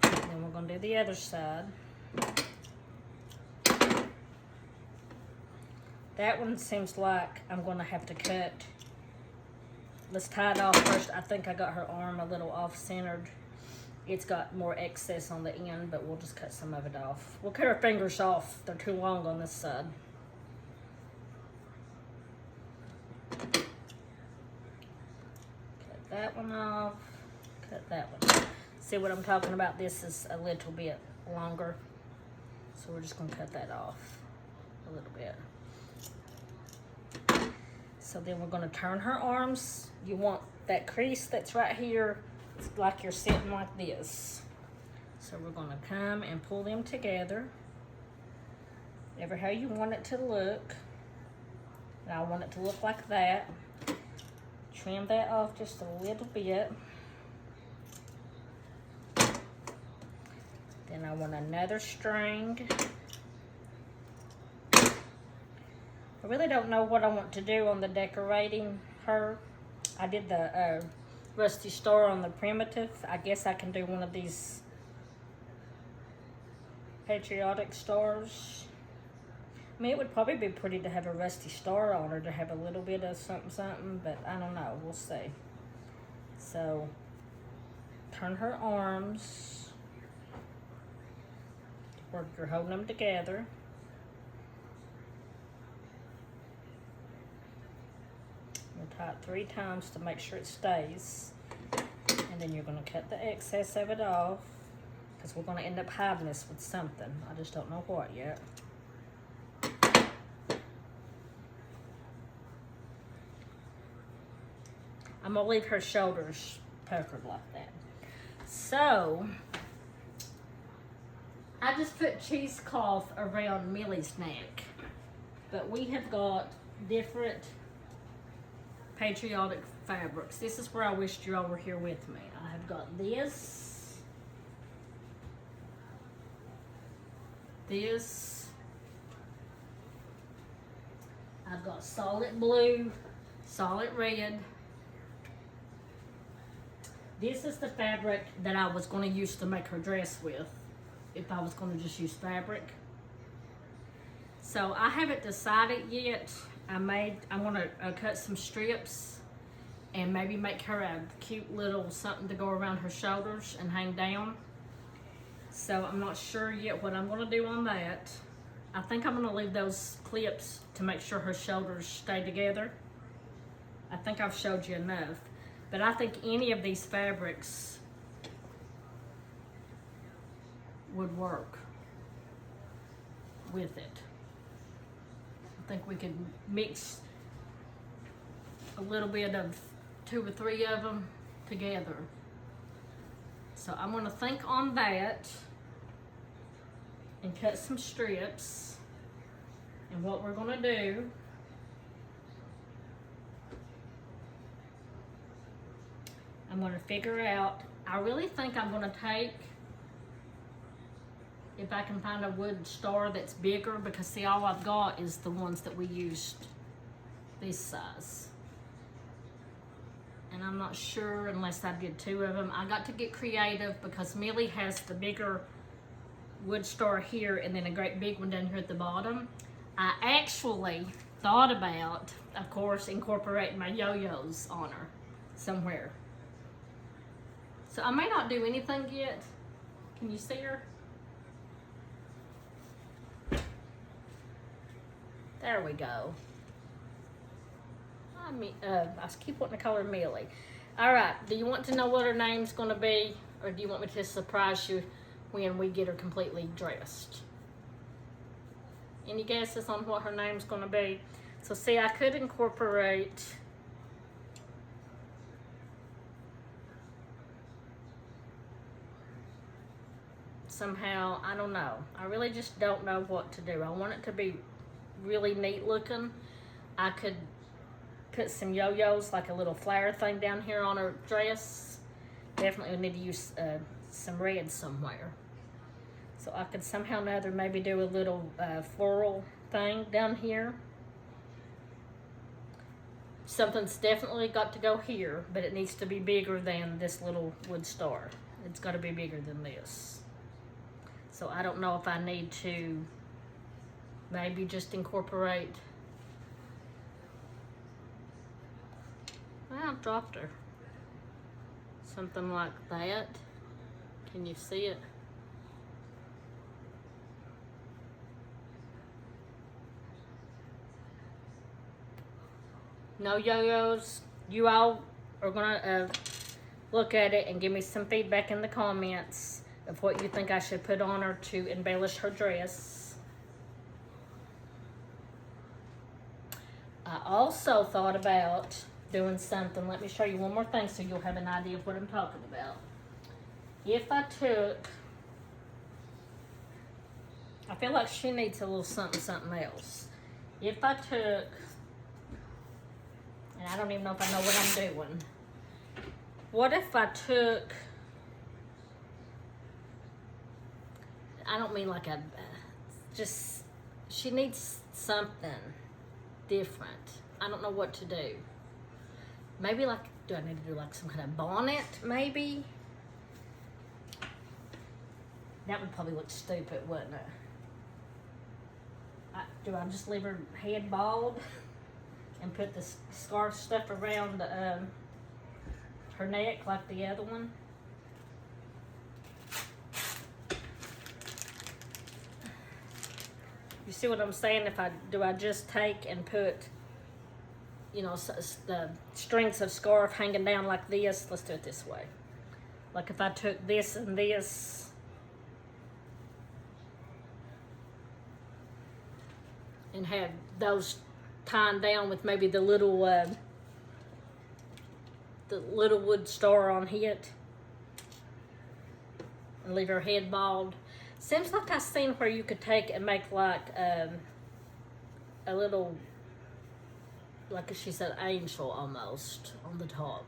Then we're gonna do the other side. That one seems like I'm gonna have to cut. Let's tie it off first. I think I got her arm a little off-centered. It's got more excess on the end, but we'll just cut some of it off. We'll cut her fingers off. They're too long on this side. Cut that one off. Cut that one off. See what I'm talking about? This is a little bit longer. So we're just gonna cut that off a little bit. So then we're gonna turn her arms. You want that crease that's right here, it's like you're sitting like this. So we're gonna come and pull them together. Ever how you want it to look. And I want it to look like that. Trim that off just a little bit. Then I want another string. I really don't know what I want to do on the decorating her. I did the rusty star on the primitive. I guess I can do one of these patriotic stars. I mean, it would probably be pretty to have a rusty star on her, to have a little bit of something, but I don't know. We'll see. So, turn her arms. Where you're holding them together. Tie it 3 times to make sure it stays, and then you're going to cut the excess of it off. because we're going to end up hiding this with something. I just don't know what yet. I'm going to leave her shoulders puckered like that. So, I just put cheesecloth around Millie's neck. But we have got different Patriotic fabrics. This is where I wished you all were here with me. I have got this. This. I've got solid blue, solid red. This is the fabric that I was going to use to make her dress with, if I was going to just use fabric. So I haven't decided yet. I'm going to cut some strips and maybe make her a cute little something to go around her shoulders and hang down. So I'm not sure yet what I'm going to do on that. I think I'm going to leave those clips to make sure her shoulders stay together. I think I've showed you enough. But I think any of these fabrics would work with it. I think we could mix a little bit of 2 or 3 of them together. So I'm going to think on that and cut some strips. And what we're going to do, I'm going to figure out, I really think I'm going to take, if I can find a wood star that's bigger, because see, all I've got is the ones that we used this size. And I'm not sure unless I did 2 of them. I got to get creative because Millie has the bigger wood star here and then a great big one down here at the bottom. I actually thought about, of course, incorporating my yo-yos on her somewhere. So I may not do anything yet. Can you see her? There we go. I keep wanting to call her Millie. All right, do you want to know what her name's gonna be? Or do you want me to surprise you when we get her completely dressed? Any guesses on what her name's gonna be? So see, I could incorporate somehow, I don't know. I really just don't know what to do. I want it to be really neat looking. I could put some yo-yos, like a little flower thing down here on her dress. Definitely need to use some red somewhere. So I could somehow or another maybe do a little floral thing down here. Something's definitely got to go here, but it needs to be bigger than this little wood star. It's got to be bigger than this. So I don't know if I need to maybe just incorporate. Well, I've dropped her. Something like that. Can you see it? No yo-yos. You all are gonna look at it and give me some feedback in the comments of what you think I should put on her to embellish her dress. I also thought about doing something. Let me show you one more thing so you'll have an idea of what I'm talking about. If I took, I feel like she needs a little something else. If I took, and I don't even know if I know what I'm doing. What if I took, I don't mean like a, just, she needs something different. I don't know what to do. Maybe like, do I need to do like some kind of bonnet, maybe? That would probably look stupid, wouldn't it? Do I just leave her head bald and put the scarf stuff around her neck like the other one? You see what I'm saying? Do I just take and put, you know, the strings of scarf hanging down like this? Let's do it this way. Like if I took this and this and have those tying down with maybe the little wood star on it, and leave her head bald. Seems like I've seen where you could take and make like a little, like she's an angel almost on the top.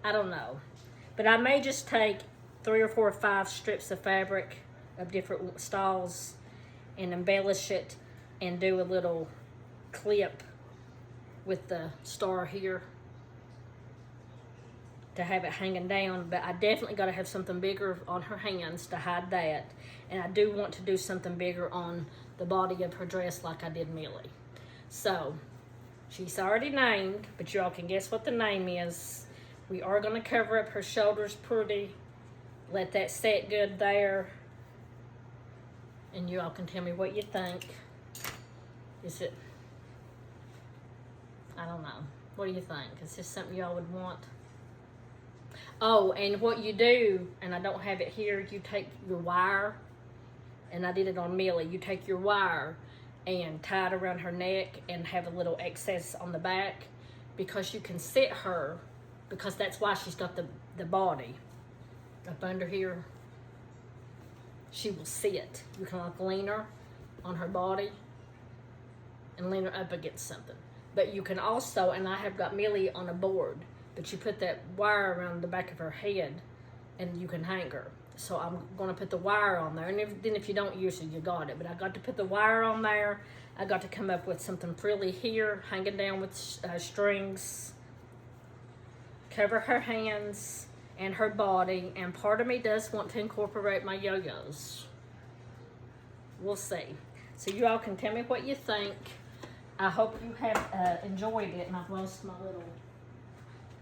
I don't know. But I may just take 3 or 4 or 5 strips of fabric of different styles and embellish it and do a little clip with the star here to have it hanging down. But I definitely got to have something bigger on her hands to hide that. And I do want to do something bigger on the body of her dress like I did Millie. So, she's already named, but y'all can guess what the name is. We are going to cover up her shoulders pretty. Let that set good there. And you all can tell me what you think. Is it, I don't know. What do you think? Is this something y'all would want? Oh, and what you do, and I don't have it here, you take your wire, and I did it on Millie. You take your wire and tie it around her neck and have a little excess on the back, because you can sit her, because that's why she's got the body up under here. She will sit. You can like lean her on her body and lean her up against something. But you can also, and I have got Millie on a board, but you put that wire around the back of her head and you can hang her. So I'm going to put the wire on there, and then if you don't use it, you got it. But I got to put the wire on there. I got to come up with something frilly here, hanging down with strings. Cover her hands and her body, and part of me does want to incorporate my yo-yos. We'll see. So you all can tell me what you think. I hope you have enjoyed it, and I've lost my little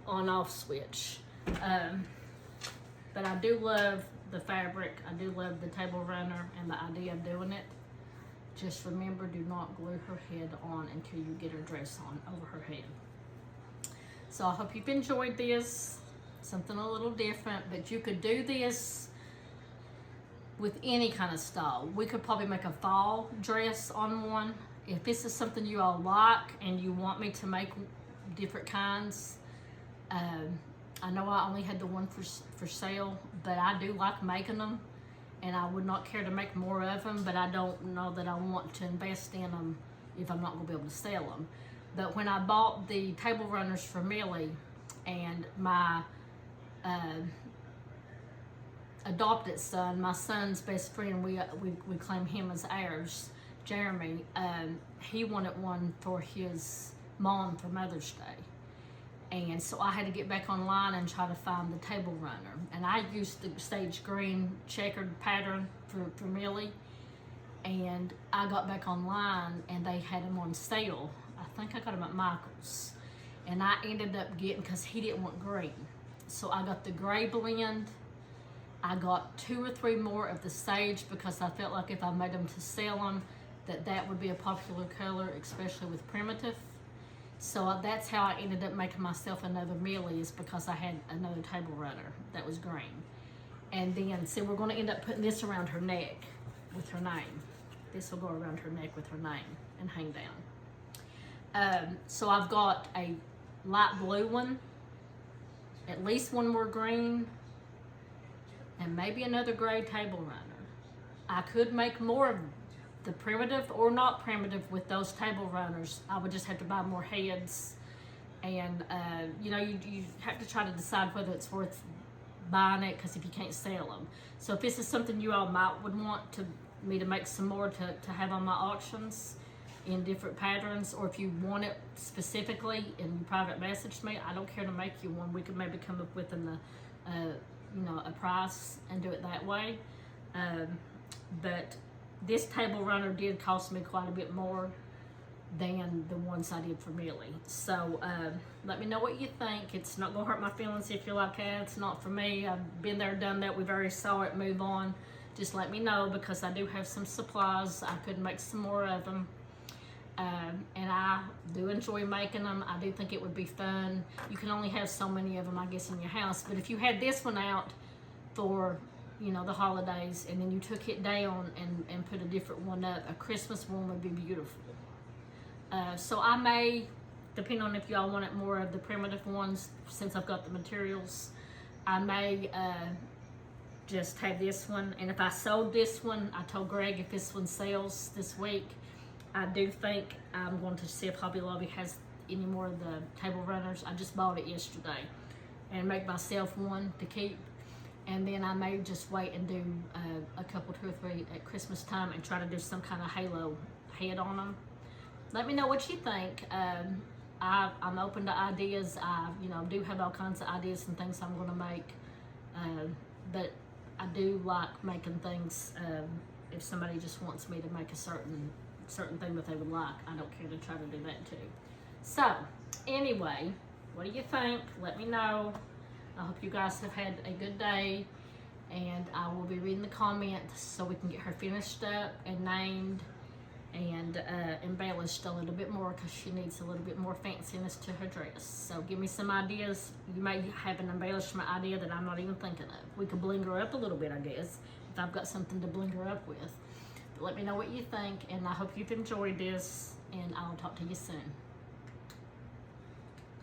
on-off switch. But I do love the fabric. I do love the table runner and the idea of doing it. Just remember, do not glue her head on until you get her dress on over her head. So I hope you've enjoyed this. Something a little different, but you could do this with any kind of style. We could probably make a fall dress on one. If this is something you all like and you want me to make different kinds, I know I only had the one for sale, but I do like making them, and I would not care to make more of them, but I don't know that I want to invest in them if I'm not going to be able to sell them. But when I bought the table runners for Millie, and my adopted son, my son's best friend, we claim him as ours, Jeremy, he wanted one for his mom for Mother's Day. And so I had to get back online and try to find the table runner. And I used the sage green checkered pattern for Millie. And I got back online and they had them on sale. I think I got them at Michael's. And I ended up getting, because he didn't want green. So I got the gray blend. I got 2 or 3 more of the sage, because I felt like if I made them to sell them, that would be a popular color, especially with primitive. So that's how I ended up making myself another Millie, is because I had another table runner that was green. And then, so we're going to end up putting this around her neck with her name. This will go around her neck with her name and hang down. So I've got a light blue one, at least one more green, and maybe another gray table runner. I could make more of the primitive or not primitive with those table runners. I would just have to buy more heads, and you know, you have to try to decide whether it's worth buying it, because if you can't sell them. So if this is something you all might would want me to make some more to have on my auctions in different patterns, or if you want it specifically and private message me, I don't care to make you one. We could maybe come up with you know, a price and do it that way. But this table runner did cost me quite a bit more than the ones I did for Millie. So let me know what you think. It's not gonna hurt my feelings if you're like, it's not for me. I've been there, done that. We've already saw it, move on. Just let me know, because I do have some supplies. I could make some more of them. And I do enjoy making them. I do think it would be fun. You can only have so many of them, I guess, in your house. But if you had this one out for you know, the holidays, and then you took it down and put a different one up, a Christmas one would be beautiful. So I may, depending on if y'all wanted more of the primitive ones, since I've got the materials, I may just have this one. And if I sold this one, I told Greg if this one sells this week, I do think I'm going to see if Hobby Lobby has any more of the table runners. I just bought it yesterday, and make myself one to keep. And then I may just wait and do a couple, 2 or 3 at Christmas time, and try to do some kind of halo head on them. Let me know what you think. I'm open to ideas. I, you know, do have all kinds of ideas and things I'm going to make. But I do like making things. If somebody just wants me to make a certain thing that they would like, I don't care to try to do that too. So anyway, what do you think? Let me know. I hope you guys have had a good day, and I will be reading the comments so we can get her finished up and named and embellished a little bit more, because she needs a little bit more fanciness to her dress. So give me some ideas. You may have an embellishment idea that I'm not even thinking of. We could bling her up a little bit, I guess, if I've got something to bling her up with. But let me know what you think, and I hope you've enjoyed this, and I'll talk to you soon.